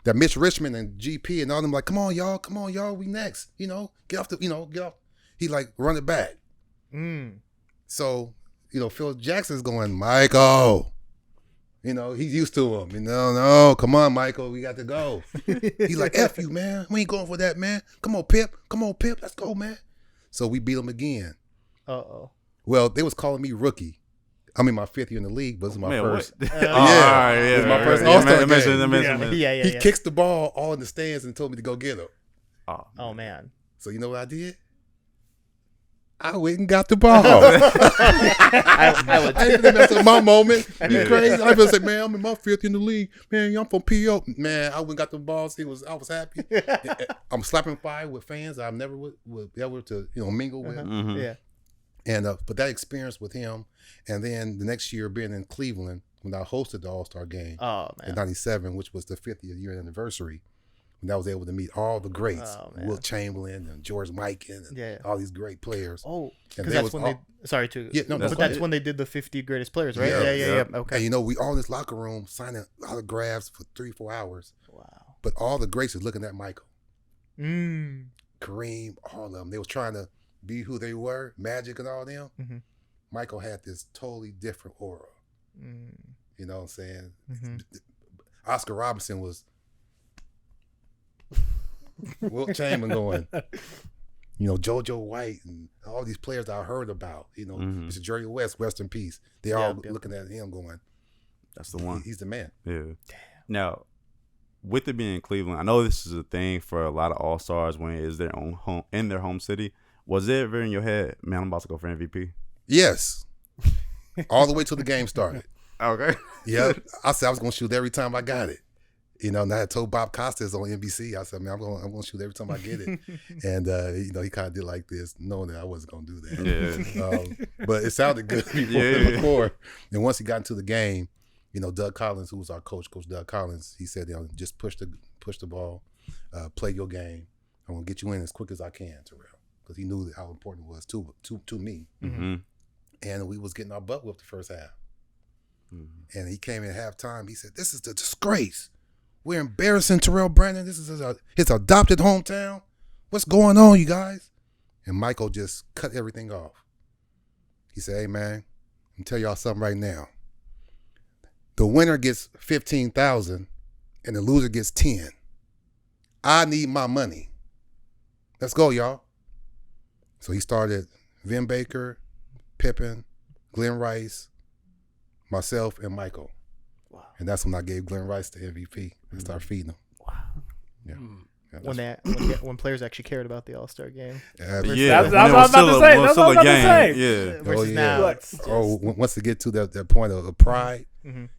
that Mitch Richmond and GP and all them like, come on y'all, we next, get off. He like run it back. So. Phil Jackson's going, "Michael," he's used to him. No, come on, Michael, we got to go. He's like, "F you, man. We ain't going for that, man. Come on, Pip. Let's go, man." So we beat him again. Well, they was calling me rookie. I'm in my 5th year in the league, but this is my first. This is my first All-Star game. He kicks the ball all in the stands and told me to go get him. Oh man. So you know what I did? I went and got the ball. I ain't gonna mess up my moment. You crazy? I just say, "Man, I'm in my 5th in the league. Man, I'm from PO. Man, I went and got the balls. I was happy. I'm slapping fire with fans I've never would be able to mingle with. Yeah. And but that experience with him, and then the next year being in Cleveland when I hosted the All-Star game in '97, which was the 50th year anniversary. And I was able to meet all the greats, Wilt Chamberlain and George Mikan and all these great players. Oh, because that's when that's when they did the 50 greatest players, right? Yeah. Okay. And we all in this locker room signing autographs for 3-4 hours. Wow. But all the greats was looking at Michael. Kareem, all of them. They was trying to be who they were, Magic and all them. Michael had this totally different aura. You know what I'm saying? Oscar Robertson was Wilt Chamberlain going, JoJo White and all these players I heard about, Mr. Jerry West, rest in peace. They all looking at him going, "That's the one. He's the man." Yeah. Damn. Now, with it being Cleveland, I know this is a thing for a lot of All-Stars when it is their own home in their home city. Was it ever in your head, "Man, I'm about to go for MVP"? Yes. All the way till the game started. Okay. Yeah. I said I was gonna shoot every time I got it. And I had told Bob Costas on NBC, I said, "Man, I'm gonna shoot every time I get it." And he kind of did like this, knowing that I wasn't gonna do that. Yeah. But it sounded good before. And once he got into the game, Doug Collins, who was our coach Doug Collins, he said, "Just push the ball, play your game. I'm gonna get you in as quick as I can, Terrell," because he knew how important it was to me. And we was getting our butt whipped the first half. And he came in at halftime. He said, "This is the disgrace. We're embarrassing Terrell Brandon. This is his adopted hometown. What's going on, you guys?" and Michael just cut everything off. He said, "Hey man, I'm gonna tell y'all something right now. The winner gets 15,000 and the loser gets 10. I need my money. Let's go, y'all." So he started Vin Baker, Pippen, Glenn Rice, myself, and Michael. Wow. And that's when I gave Glenn Rice the MVP and started feeding him. Wow. Yeah. When players actually cared about the All-Star game. That's what I was about to say. That's what I was about to say. Yeah. Versus now. Once they get to that point of pride,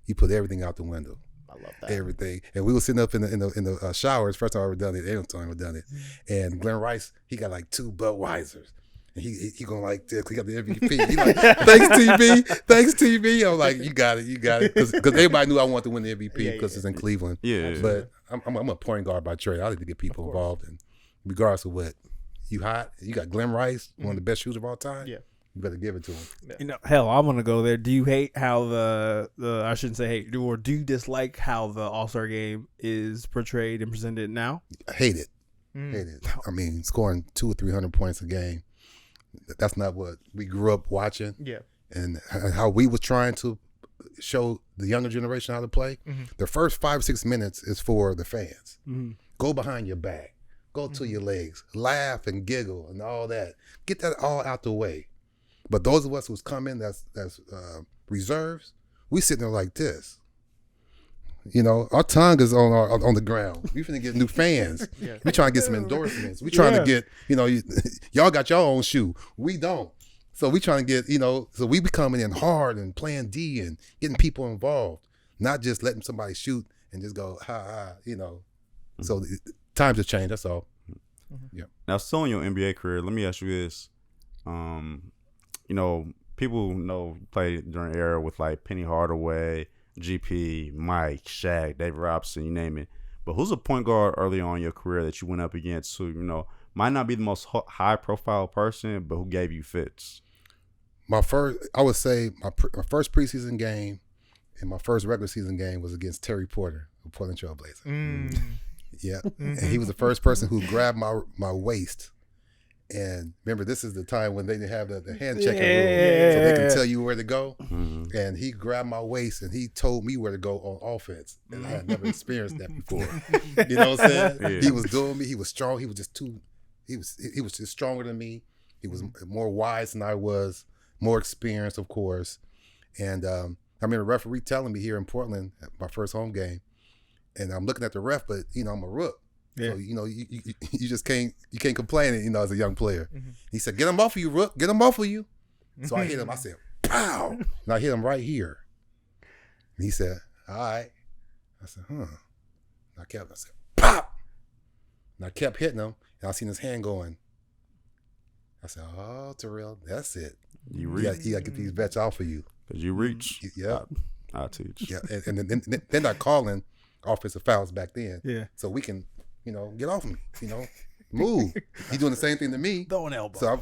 he put everything out the window. I love that. Everything. And we were sitting up in the showers. First time I ever done it. Every time I ever done it. And Glenn Rice, he got like 2 Budweisers. And he going like this. He got the MVP. He like, thanks TB. Thanks TB. I'm like, you got it. Because everybody knew I wanted to win the MVP because it's in Cleveland. Yeah. But I'm a point guard by trade. I like to get people involved. And regardless of what, you hot. You got Glenn Rice, one of the best shooters of all time. Yeah. You better give it to him. Yeah. Hell, I'm gonna go there. Do you hate how the I shouldn't say hate, or do you dislike how the All-Star game is portrayed and presented now? I hate it. Hate it. I mean, scoring 200 or 300 points a game. That's not what we grew up watching. Yeah. And how we was trying to show the younger generation how to play. The first 5 or 6 minutes is for the fans. Go behind your back. Go to your legs. Laugh and giggle and all that. Get that all out the way. But those of us who's coming, that's reserves, we sitting there like this. You know, our tongue is on the ground. We finna get new fans. We trying to get some endorsements. We trying to get, y'all got your own shoe. We don't. So we trying to get, so we be coming in hard and playing D and getting people involved, not just letting somebody shoot and just go, So times have changed, that's all. Yeah. Now, still in your NBA career, let me ask you this. People know you played during an era with like Penny Hardaway, GP, Mike, Shaq, David Robinson, you name it. But who's a point guard early on in your career that you went up against who, might not be the most high profile person, but who gave you fits? I would say my first preseason game and my first regular season game was against Terry Porter, the Portland Trail Blazer. Yeah. And he was the first person who grabbed my waist. And remember, this is the time when they didn't have the hand checking rule, so they can tell you where to go. And he grabbed my waist and he told me where to go on offense. And I had never experienced that before. You know what I'm saying? Yeah. He was doing me. He was strong. He was just he was just stronger than me. He was more wise than I was, more experienced, of course. And I remember the referee telling me here in Portland at my first home game, and I'm looking at the ref, but I'm a rook. Yeah. So, you just can't complain, as a young player. He said, "Get him off of you, Rook. Get him off of you." So I hit him. I said, "Pow!" And I hit him right here. And he said, "All right." I said, "Huh." And I said, "Pop!" And I kept hitting him, and I seen his hand going. I said, "Oh, Terrell, that's it. You got to get these bets off of you." Because you reach. Yeah. I'll teach. Yeah, and then they're not calling offensive fouls back then. Yeah. So we can, get off me, move. He's doing the same thing to me. Throw an elbow. So,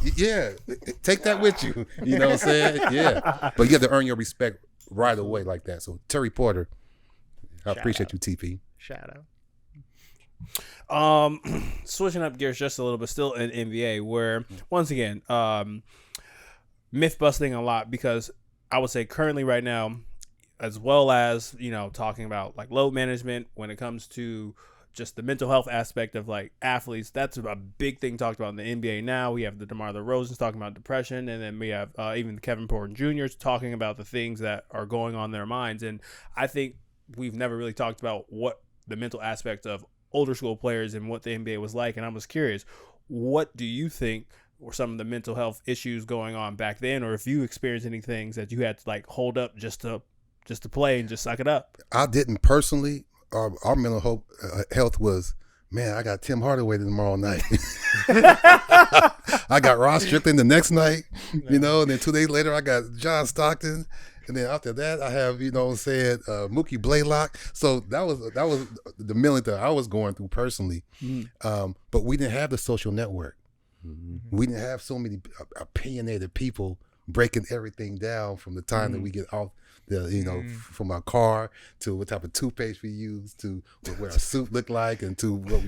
take that with you. You know what I'm saying? Yeah. But you have to earn your respect right away like that. So, Terry Porter, I appreciate you, TP. Shout out. Switching up gears just a little bit, still in NBA, where, once again, myth busting a lot, because I would say currently right now, as well as, talking about like load management when it comes to just the mental health aspect of like athletes, that's a big thing talked about in the NBA now. We have the DeMar DeRozan's talking about depression, and then we have even Kevin Porter Jr.'s talking about the things that are going on in their minds. And I think we've never really talked about what the mental aspect of older school players and what the NBA was like. And I was curious, what do you think were some of the mental health issues going on back then, or if you experienced any things that you had to like hold up just to play and just suck it up? I didn't personally. Our mental health was, man, I got Tim Hardaway tomorrow night. I got Ross Strickland the next night, and then 2 days later I got John Stockton. And then after that I have, Mookie Blaylock. So that was the million that I was going through personally. But we didn't have the social network. We didn't have so many opinionated people breaking everything down from the time that we get off from our car to what type of toothpaste we use to what our suit looked like, and to what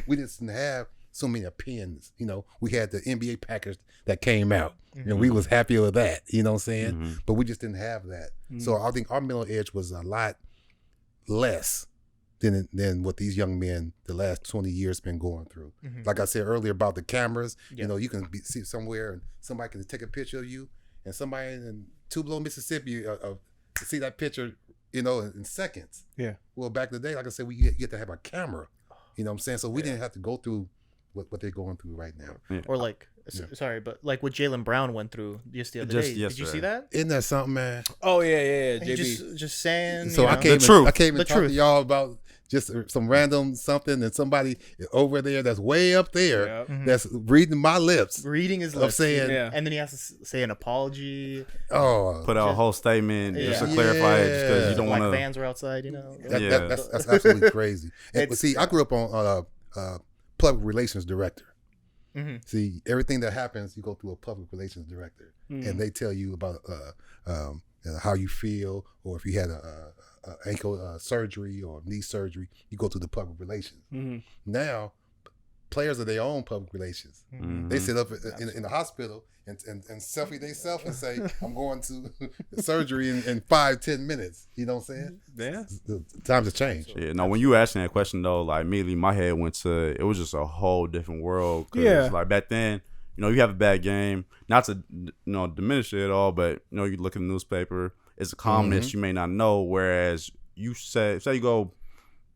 we didn't have so many opinions. We had the NBA package that came out, and we was happy with that. You know what I'm saying? But we just didn't have that. So I think our mental edge was a lot less than what these young men the last 20 years been going through. Like I said earlier about the cameras, you can see somewhere and somebody can take a picture of you, and somebody in Tupelo, Mississippi, see that picture, in seconds. Yeah. Well, back in the day, like I said, we get to have a camera. You know what I'm saying? So we didn't have to go through what they're going through right now. Yeah. Or sorry, but like what Jaylen Brown went through just the other day. Did you see that? Isn't that something, man? Oh yeah. JB. Just saying. So I can't even talk to y'all about just some random something and somebody over there that's way up there that's reading my lips. Reading his lips. Saying, and then he has to say an apology. Oh. Put out a whole statement just to clarify it, just because you don't want to. Fans were outside, That's absolutely crazy. But see, I grew up on public relations director. See, everything that happens, you go through a public relations director, and they tell you about how you feel, or if you had a ankle surgery or knee surgery, you go through the public relations. Now, players are their own public relations. They sit up in the hospital and selfie themselves and say, "I'm going to surgery in 5-10 minutes." You know what I'm saying? Yeah. The times have changed. Yeah. No, when you were asking that question though, like immediately my head went to it was just a whole different world. Cause like back then, you have a bad game, not to diminish it at all, but you look at the newspaper, it's a calmness you may not know. Whereas you say you go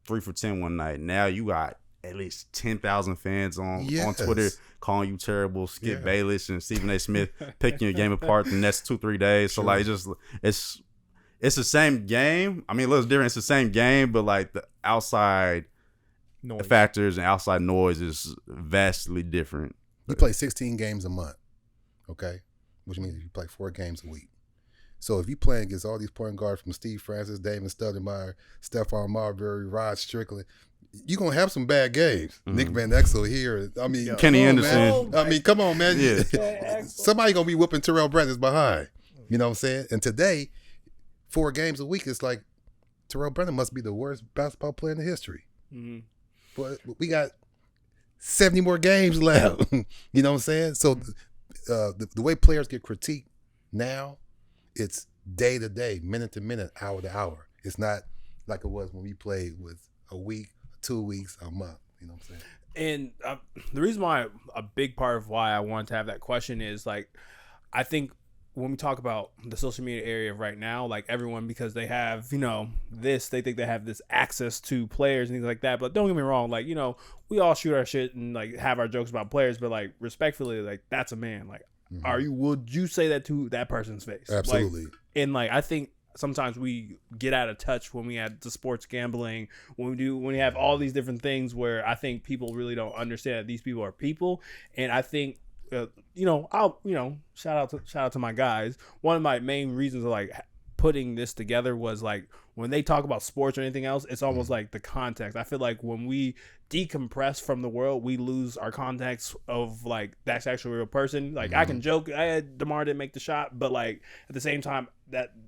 3 for 10 one night, now you got at least 10,000 fans on Twitter calling you terrible, Skip Bayless and Stephen A. Smith picking your game apart the next 2-3 days. So like it's the same game. I mean, it looks different. It's the same game, but like the outside factors and outside noise is vastly different. You play 16 games a month, okay? Which means you play 4 games a week. So if you playing against all these point guards from Steve Francis, Damon Stoudemire, Stephon Marbury, Rod Strickland, you're going to have some bad games. Nick Van Exel here. I mean, Kenny Anderson. Come on, man. Somebody going to be whooping Terrell Brandon's behind. You know what I'm saying? And today, 4 games a week, it's like Terrell Brandon must be the worst basketball player in the history. But we got 70 more games left. You know what I'm saying? So the way players get critiqued now, it's day to day, minute to minute, hour to hour. It's not like it was when we played with a week, 2 weeks, a month. You know what I'm saying? And the reason why, a big part of why I wanted to have that question is like, I think when we talk about the social media area right now, like everyone, because they have, they think they have this access to players and things like that. But don't get me wrong, like, we all shoot our shit and like have our jokes about players, but like respectfully, like that's a man. Like, would you say that to that person's face? Absolutely. Like, and like, I think sometimes we get out of touch when we have the sports gambling, when we have all these different things where I think people really don't understand that these people are people. And I think, shout out to my guys. One of my main reasons of like putting this together was like when they talk about sports or anything else, it's almost like the context. I feel like when we decompress from the world, we lose our context of like that's actually a real person. Like I can joke, DeMar didn't make the shot, but like at the same time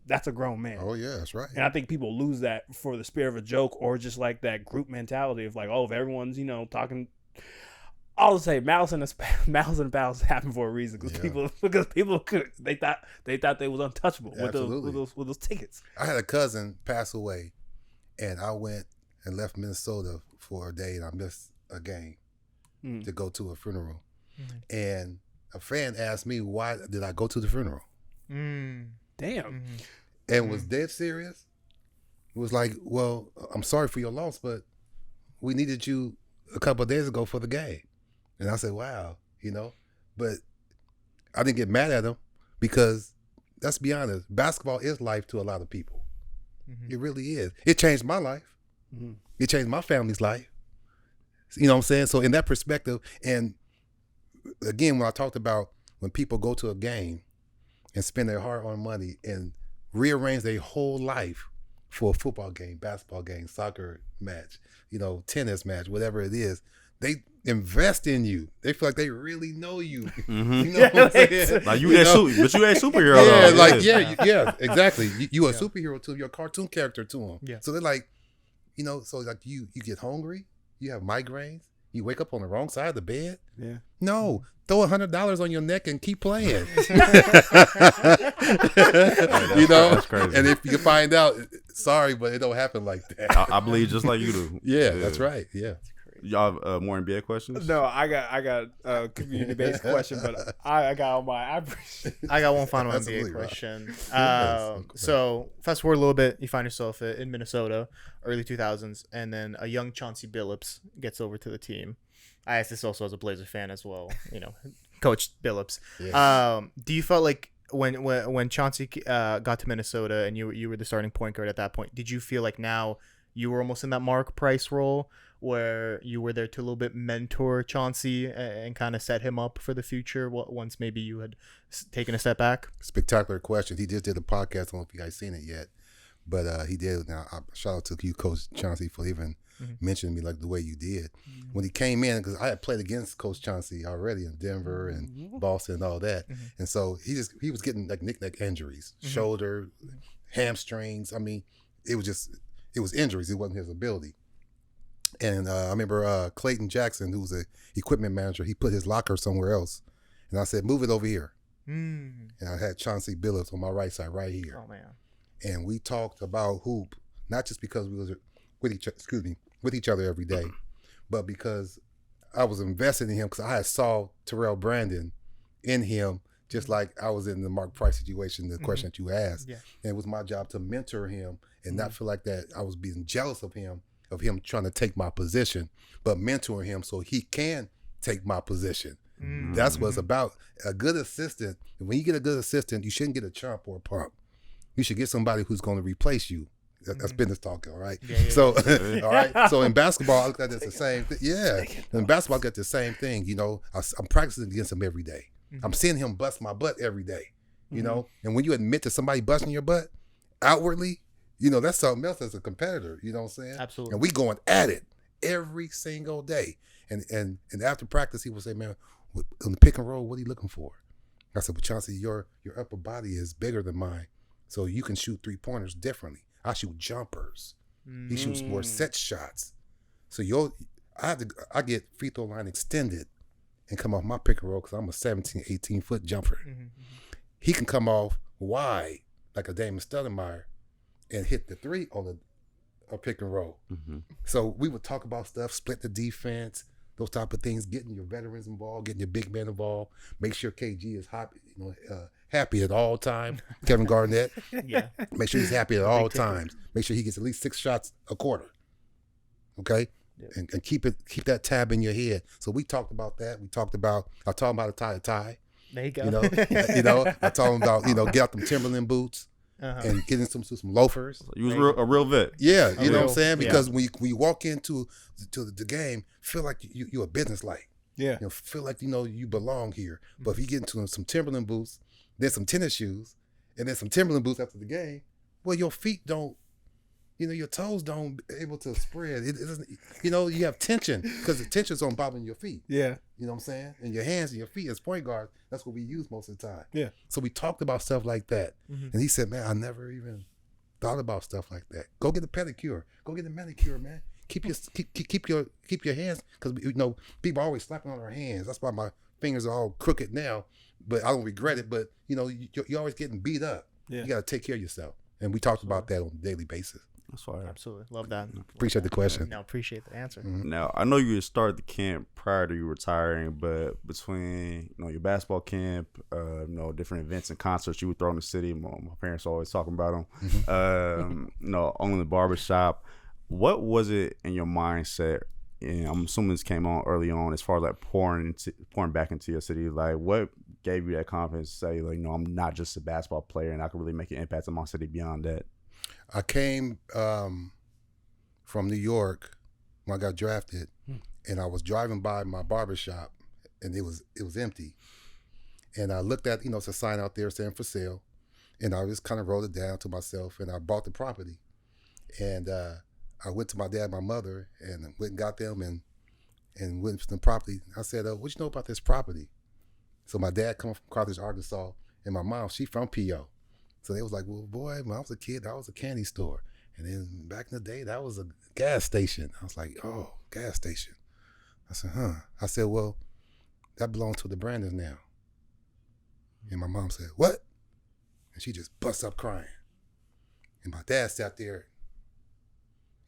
that's a grown man. Oh yeah, that's right. And I think people lose that for the spirit of a joke or just like that group mentality of like, oh, if everyone's talking. I'll say malice and battles happen for a reason because people they thought they was untouchable with those tickets. I had a cousin pass away, and I went and left Minnesota for a day, and I missed a game to go to a funeral. And a fan asked me why did I go to the funeral. Damn. And was dead serious. It was like, well, I'm sorry for your loss, but we needed you a couple of days ago for the game. And I said, wow, but I didn't get mad at him because let's be honest, basketball is life to a lot of people. It really is. It changed my life. It changed my family's life. You know what I'm saying? So in that perspective, and again, when I talked about when people go to a game and spend their hard-earned money and rearrange their whole life for a football game, basketball game, soccer match, tennis match, whatever it is, they invest in you. They feel like they really know you. You know what I'm saying? Like you ain't superhero. Yeah, exactly. You a superhero to them. You're a cartoon character to them. Yeah. So they're like, so like you get hungry, you have migraines, You wake up on the wrong side of the bed? Yeah. No, throw $100 on your neck and keep playing. That's crazy. And if you find out, sorry, but it don't happen like that. I believe just like you do. Yeah, that's right. Yeah. Y'all have more NBA questions? No, I got a community based question, but I got all my. I got one final Absolutely, NBA Rob. question. Yes. So fast forward a little bit, you find yourself in Minnesota, early 2000s, and then a young Chauncey Billups gets over to the team. I asked this also as a Blazer fan as well, Coach Billups. Yeah. Do you felt like when Chauncey got to Minnesota and you were the starting point guard at that point, did you feel like now you were almost in that Mark Price role where you were there to a little bit mentor Chauncey and kind of set him up for the future once maybe you had taken a step back? Spectacular question. He just did a podcast. I don't know if you guys seen it yet, but he did. Now, shout out to you, Coach Chauncey, for even mentioning me like the way you did. When he came in, because I had played against Coach Chauncey already in Denver and Boston and all that. And so he was getting like knick-knack injuries, shoulder, hamstrings. I mean, it was injuries. It wasn't his ability. And I remember Clayton Jackson, who was the equipment manager, he put his locker somewhere else. And I said, move it over here. And I had Chauncey Billups on my right side right here. Oh, man. And we talked about hoop, not just because we was with each other every day, but because I was invested in him because I had saw Terrell Brandon in him, just like I was in the Mark Price situation, the question that you asked. Yeah. And it was my job to mentor him and not feel like that I was being jealous of him trying to take my position, but mentoring him so he can take my position. That's what it's about. A good assistant, when you get a good assistant, you shouldn't get a chump or a pump. You should get somebody who's going to replace you. That's business talk, all right? Yeah. So, all right. So in basketball, I look at it as the same thing. Yeah. In basketball, I get the same thing. I'm practicing against him every day. I'm seeing him bust my butt every day, And when you admit to somebody busting your butt outwardly, that's something else as a competitor. You know what I'm saying? Absolutely. And we going at it every single day. And after practice, he would say, man, on the pick and roll, what are you looking for? I said, well, Chauncey, your upper body is bigger than mine, so you can shoot 3-pointers differently. I shoot jumpers. He shoots more set shots. So I get free throw line extended and come off my pick and roll because I'm a 17, 18-foot jumper. He can come off wide like a Damon Stoudemire and hit the 3 on a pick and roll. So we would talk about stuff, split the defense, those type of things, getting your veterans involved, getting your big men involved, make sure KG is happy at all times. Kevin Garnett. Yeah. Make sure he's happy at all times. Make sure he gets at least 6 shots a quarter. Okay? Yep. And keep that tab in your head. So we talked about that. I talked about a tie. There you go. I told him about, get out them Timberland boots and get in some loafers. You was a real vet. Yeah, you know what I'm saying? Because when you walk into the game, feel like you're a business like. Yeah. Feel like you belong here. But if you get into some Timberland boots, then some tennis shoes, and then some Timberland boots after the game, well, your feet don't, your toes don't able to spread. It doesn't, you have tension because the tension's on bobbing your feet. Yeah. You know what I'm saying? And your hands and your feet as point guards, that's what we use most of the time. Yeah. So we talked about stuff like that. And he said, man, I never even thought about stuff like that. Go get a pedicure. Go get a manicure, man. Keep your hands, because people are always slapping on their hands. That's why my fingers are all crooked now. But I don't regret it. But you're always getting beat up. Yeah. You got to take care of yourself. And we talked about that on a daily basis. That's fine. Absolutely. Love that. Appreciate the question. No, appreciate the answer. Now, I know you had started the camp prior to you retiring, but between your basketball camp, different events and concerts you would throw in the city, my parents are always talking about them. Owning the barbershop, what was it in your mindset? And I'm assuming this came on early on, as far as like pouring back into your city. Like, what gave you that confidence to say, I'm not just a basketball player and I can really make an impact in my city beyond that? I came from New York when I got drafted, and I was driving by my barbershop, and it was empty. And I looked at, it's a sign out there saying for sale, and I just kind of wrote it down to myself, and I bought the property. And I went to my dad and my mother and went and got them and went to the property. I said, what you know about this property? So my dad come from Carthage, Arkansas, and my mom, she from P.O. So they was like, well, boy, when I was a kid, that was a candy store. And then back in the day, that was a gas station. I was like, oh, gas station. I said, huh? I said, well, that belongs to the Brandons now. And my mom said, what? And she just busts up crying. And my dad sat there.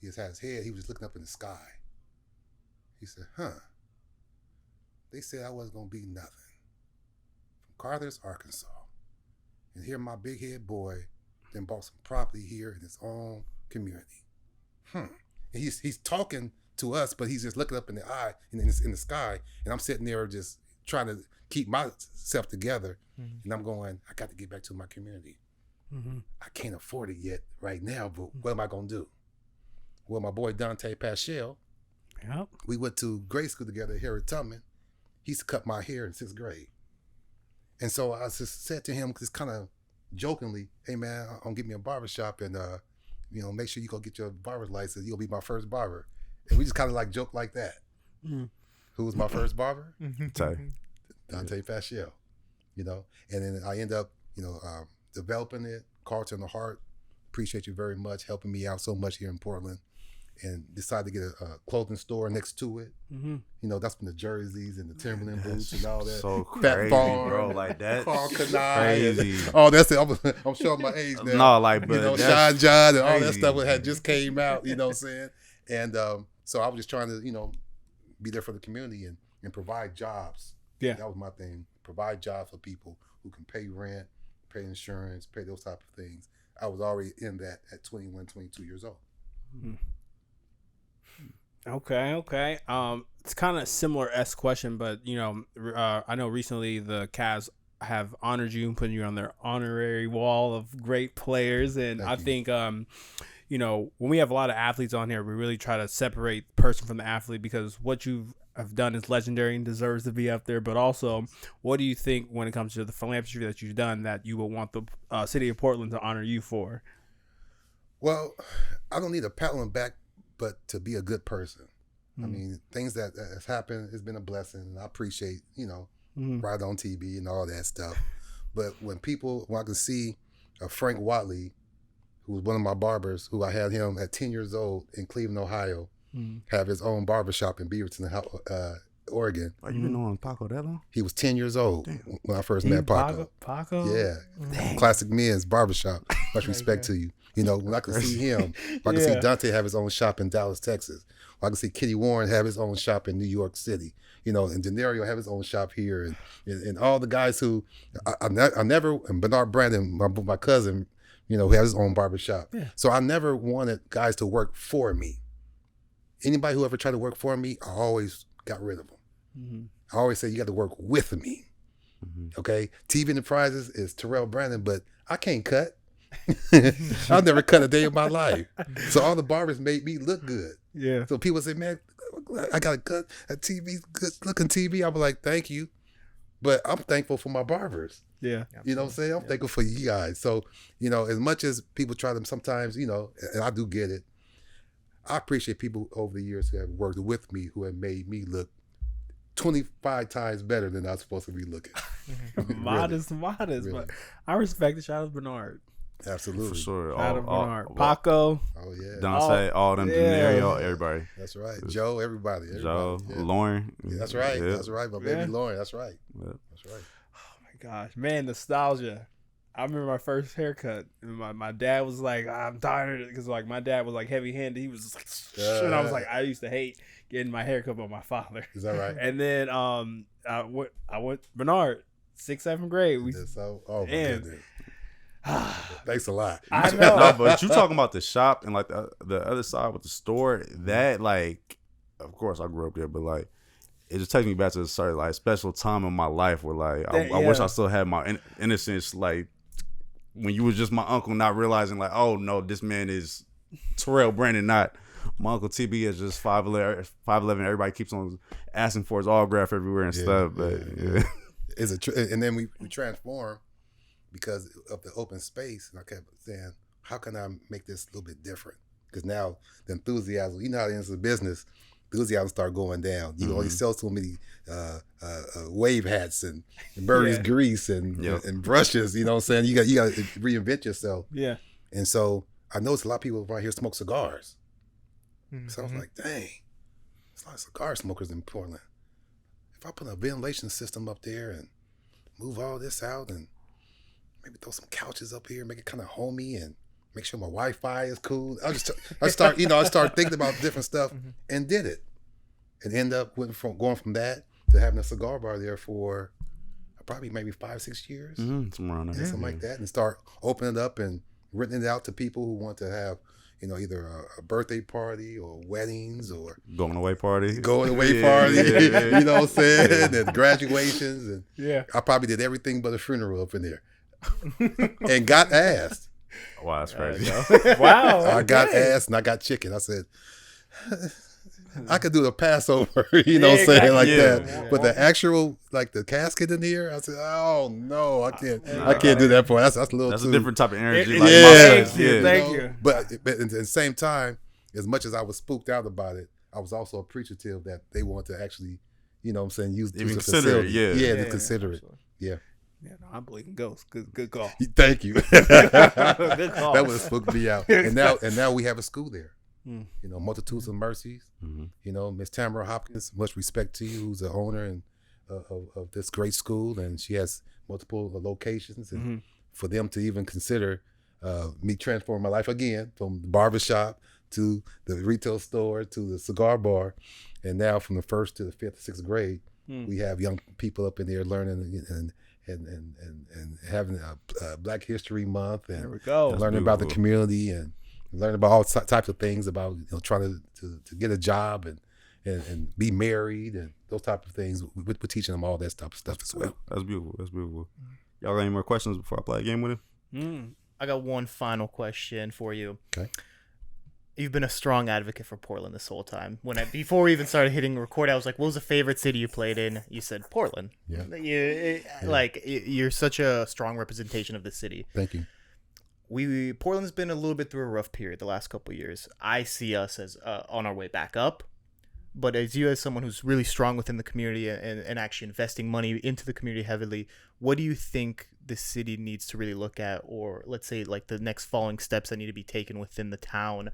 He just had his head. He was looking up in the sky. He said, huh? They said I wasn't going to be nothing. From Carthage, Arkansas. And here my big head boy then bought some property here in his own community. And he's talking to us, but he's just looking up in the eye, in the sky. And I'm sitting there just trying to keep myself together. And I'm going, I got to get back to my community. I can't afford it yet right now, but what am I going to do? Well, my boy Dante Paschal, we went to grade school together here at Tubman. He used to cut my hair in 6th grade. And so I just said to him, just kind of jokingly, hey man, I'm gonna get me a barbershop and make sure you go get your barber's license. You'll be my first barber. And we just kind of like joke like that. Who was my first barber? Dante Paschal. And then I end up, developing it. Carlton the Heart, appreciate you very much, helping me out so much here in Portland. And decided to get a clothing store next to it. That's when the jerseys and the Timberland boots and all that. So Fat crazy, Farm, bro. Like that. Carl Kanai. Crazy. That's it. I'm showing my age now. No, like, but Sean John and all that crazy. stuff had just came out. You know what I'm saying? And so I was just trying to, be there for the community and provide jobs. Yeah, that was my thing. Provide jobs for people who can pay rent, pay insurance, pay those type of things. I was already in that at 21, 22 years old. Okay. It's kind of a similar-esque question, but I know recently the Cavs have honored you and put you on their honorary wall of great players, and I think when we have a lot of athletes on here, we really try to separate the person from the athlete, because what you have done is legendary and deserves to be up there. But also, what do you think when it comes to the philanthropy that you've done that you will want the city of Portland to honor you for? Well, I don't need a pat on the back, but to be a good person. I mean, things that has happened has been a blessing, and I appreciate, right on TV and all that stuff. But when I can see Frank Watley, who was one of my barbers, who I had him at 10 years old in Cleveland, Ohio, have his own barbershop in Beaverton, Oregon. Are you been on Paco that long? He was 10 years old when I first met Paco. Paco? Yeah. Dang. Classic Men's Barbershop. Much respect to you. When I can see him, I can see Dante have his own shop in Dallas, Texas. I can see Kitty Warren have his own shop in New York City. And Denario have his own shop here. And all the guys who, I never, and Bernard Brandon, my cousin, who has his own barbershop. Yeah. So I never wanted guys to work for me. Anybody who ever tried to work for me, I always got rid of them. I always say, you got to work with me. Okay? TV Enterprises is Terrell Brandon, but I can't cut. I've never cut a day in my life. So all the barbers made me look good. Yeah. So people say, man, I got to cut a TV, good looking TV. I was like, thank you. But I'm thankful for my barbers. Yeah. You know what I'm saying? I'm thankful for you guys. So, as much as people try to sometimes, and I do get it, I appreciate people over the years who have worked with me, who have made me look 25 times better than I was supposed to be looking. Modest, really. But I respect the shout out Bernard. Absolutely. For sure. Shout out Bernard. Paco. Oh, yeah. Dante, all them, Denario, everybody. That's right. Joe, everybody. Joe, Lauren. Yeah, that's right. Yeah. That's right. My baby Lauren. That's right. Yeah. That's right. Oh, my gosh. Man, nostalgia. I remember my first haircut. And my dad was like, I'm tired of it. Because my dad was heavy handed. He was just and I was I used to hate getting my haircut by my father. Is that right? And then I went Bernard, 6th, 7th grade. Oh, my goodness. Thanks a lot. I know. No, but you talking about the shop and the other side with the store, that of course I grew up there, but it just takes me back to a certain special time in my life where I wish I still had my innocence, when you was just my uncle, not realizing oh no, this man is Terrell Brandon, not my uncle TB is just 5'11". Everybody keeps on asking for his autograph everywhere and stuff, but and then we transformed because of the open space, and I kept saying, how can I make this a little bit different? Because now the enthusiasm, how it is in business, enthusiasm start going down. You only sell so many wave hats and Burberry's grease and brushes. You know what I'm saying? You got to reinvent yourself. Yeah. And so I noticed a lot of people around here smoke cigars. So I was like, dang. it's like cigar smokers in Portland. If I put a ventilation system up there and move all this out and maybe throw some couches up here, make it kind of homey and make sure my Wi-Fi is cool. I start thinking about different stuff and did it. And end up going from that to having a cigar bar there for probably maybe 5-6 years. Something like that. And start opening it up and renting it out to people who want to have, either a birthday party or weddings or going away party. You know what I'm saying? And graduations. And I probably did everything but a funeral up in there. And got asked. Wow, that's crazy. Wow. I got asked and I got chicken. I said, I could do the Passover, what I'm saying, like that. Yeah. But the actual, like the casket in here, I said, oh no, I can't do that for. That's a little. That's too, a different type of energy. Thank you. But at the same time, as much as I was spooked out about it, I was also appreciative that they want to actually, use the facility. To consider it. Yeah. Yeah, no, I believe in ghosts. Good call. Thank you. Good call. That would have spooked me out. And now we have a school there. Multitudes of mercies. Miss Tamara Hopkins, much respect to you, who's the owner and of this great school, and she has multiple locations. And for them to even consider me transforming my life again from the barbershop to the retail store to the cigar bar, and now from the 1st to the 5th, 6th grade, we have young people up in there learning and having a Black History Month and, and learning about the community and learning about all types of things about trying to get a job and be married and those type of things. We're teaching them all that type of stuff as well. That's beautiful. Y'all got any more questions before I play a game with him? I got one final question for you. Okay. You've been a strong advocate for Portland this whole time. Before we even started hitting record, I was like, "What was the favorite city you played in?" You said Portland. Yeah. You're such a strong representation of the city. Thank you. Portland's been a little bit through a rough period the last couple of years. I see us as on our way back up, but as someone who's really strong within the community and actually investing money into the community heavily, what do you think the city needs to really look at, or let's say like the next following steps that need to be taken within the town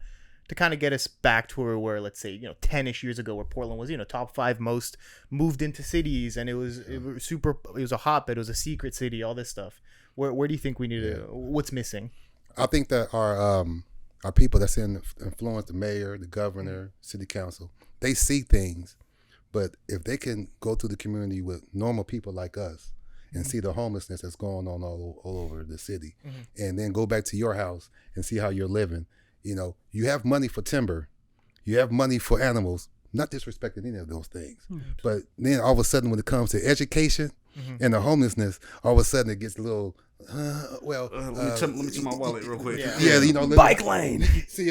to kind of get us back to where we were, let's say 10ish years ago, where Portland was top 5 most moved into cities, and it was a hotbed, it was a secret city, all this stuff. Where do you think we need to? What's missing? I think that our people that's influence the mayor, the governor, city council, they see things, but if they can go to the community with normal people like us and see the homelessness that's going on all over the city, and then go back to your house and see how you're living. You have money for timber, you have money for animals, not disrespecting any of those things. But then all of a sudden when it comes to education and the homelessness, all of a sudden it gets a little, let me check my wallet real quick. Bike lane. See,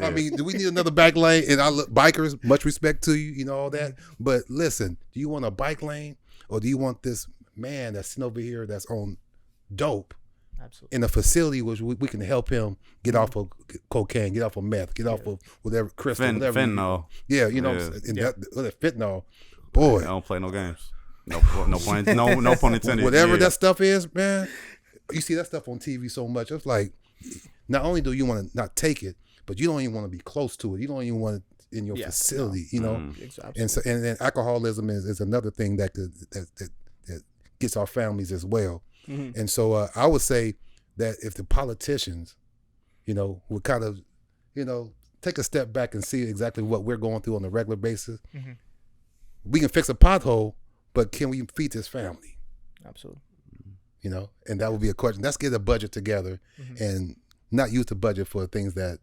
I mean, do we need another bike lane? And bikers, much respect to you, all that. But listen, do you want a bike lane, or do you want this man that's sitting over here that's on dope? Absolutely. In a facility which we can help him get off of cocaine, get off of meth, get off of whatever, crystal, whatever. Fentanyl. Yeah, that fentanyl. Boy, I don't play no games. No pun intended. Whatever that stuff is, man. You see that stuff on TV so much. It's like, not only do you want to not take it, but you don't even want to be close to it. You don't even want it in your facility. And then alcoholism is another thing that gets our families as well. And so I would say that if the politicians, would kind of, take a step back and see exactly what we're going through on a regular basis, we can fix a pothole, but can we feed this family? Absolutely. And that would be a question. Let's get a budget together and not use the budget for things that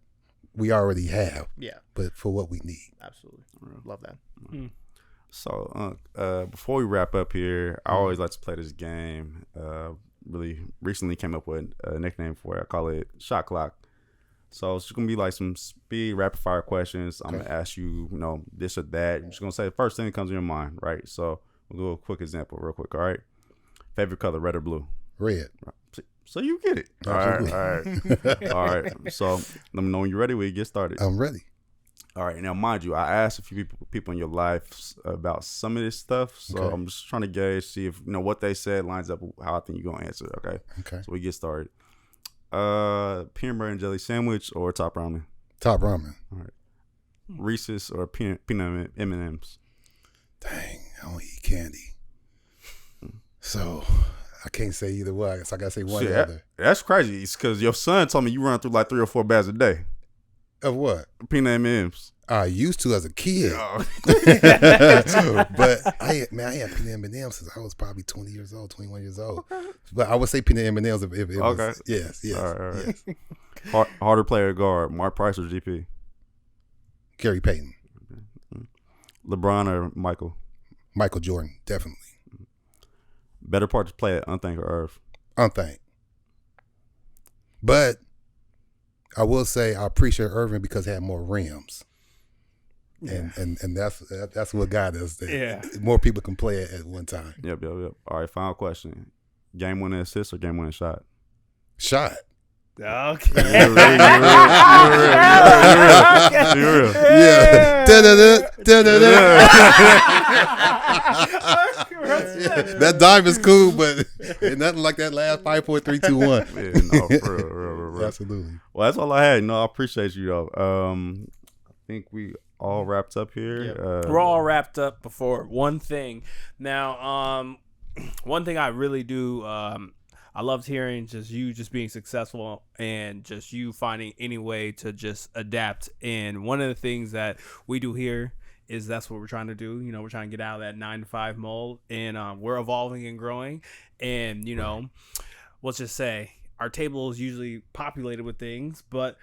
we already have, but for what we need. Absolutely. Love that. So before we wrap up here, I always like to play this game. Really recently came up with a nickname for it. I call it Shot Clock. So it's just going to be like some speed rapid fire questions. I'm going to ask you, this or that. I'm just going to say the first thing that comes to your mind, right? So we'll do a quick example real quick, all right? Favorite color, red or blue? Red. Right. So you get it. All right. All right. So let me know when you're ready. We get started. I'm ready. All right. Now, mind you, I asked a few people in your life about some of this stuff. So I'm just trying to gauge, see if, what they said lines up with how I think you're going to answer it. Okay. So we get started. Peanut butter and jelly sandwich or top ramen? Top ramen. All right. Reese's or peanut M&Ms? Dang, I don't eat candy. So I can't say either one. So I gotta say one or the other. That's crazy. It's because your son told me you run through like 3 or 4 bags a day. Of what? Peanut M&Ms. I used to as a kid. Oh. But I had peanut M&Ms since I was probably 20 years old, 21 years old. But I would say peanut M&Ms if it was. Yes. All right. Yes. Harder player guard, Mark Price or GP? Gary Payton. LeBron or Michael? Michael Jordan, definitely. Better part to play at Unthank or Earth? Unthank. But I will say I appreciate Irving because he had more rims. And that's what got us there. Yeah. More people can play it at one time. Yep. All right, final question. Game winning assist or game winning shot? Shot. Okay. You're real. Yeah. That dive is cool, but ain't nothing like that last 5, 4, 3, 2, 1. Yeah, no, for real. Absolutely. Well, that's all I had. No, I appreciate you though. I think we all wrapped up here. Yep. We're all wrapped up before one thing. Now, one thing I really do, I loved hearing you being successful and just you finding any way to just adapt. And one of the things that we do here is that's what we're trying to do. We're trying to get out of that 9-to-5 mold, and we're evolving and growing. And, let's just say our table is usually populated with things, but,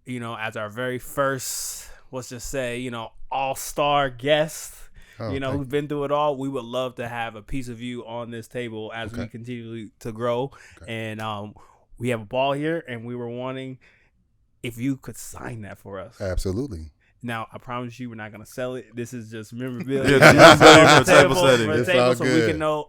as our very first, let's just say, all-star guest, who's been through it all, we would love to have a piece of you on this table as we continue to grow. And we have a ball here, and we were wanting if you could sign that for us. Absolutely. Now, I promise you, we're not gonna sell it. This is just memorabilia for the table setting.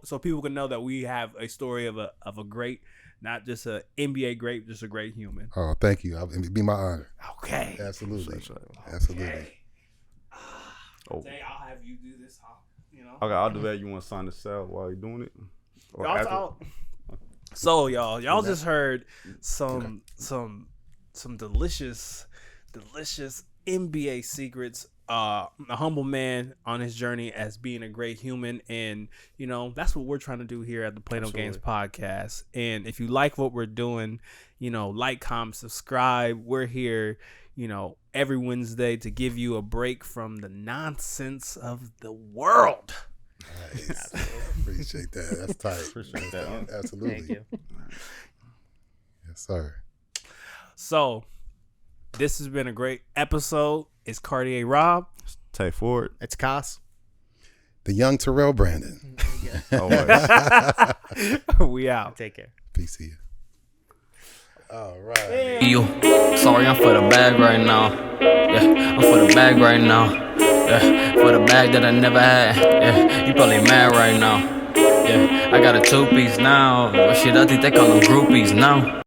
So people can know that we have a story of a great, not just a NBA great, just a great human. Oh, thank you. It'd be my honor. Okay. Absolutely. Okay. I'll have you do this. Okay, I'll do that. You want to sign the cell while you're doing it? So y'all just heard some delicious NBA secrets. A humble man on his journey as being a great human, and that's what we're trying to do here at the Play No Games podcast. And if you like what we're doing, like, comment, subscribe. We're here every Wednesday to give you a break from the nonsense of the world. Nice. Appreciate that. That's tight. Appreciate that. Absolutely. Thank you. Yes, sir. So this has been a great episode. It's Cartier Rob. Tay Ford. It's Cas. The young Terrell Brandon. We out. Take care. Peace to you. All right. Sorry, I'm for the bag right now. Yeah, I'm for the bag right now. Yeah, for the bag that I never had. Yeah, you probably mad right now. Yeah, I got a 2-piece now. Shit, I think they call them groupies now.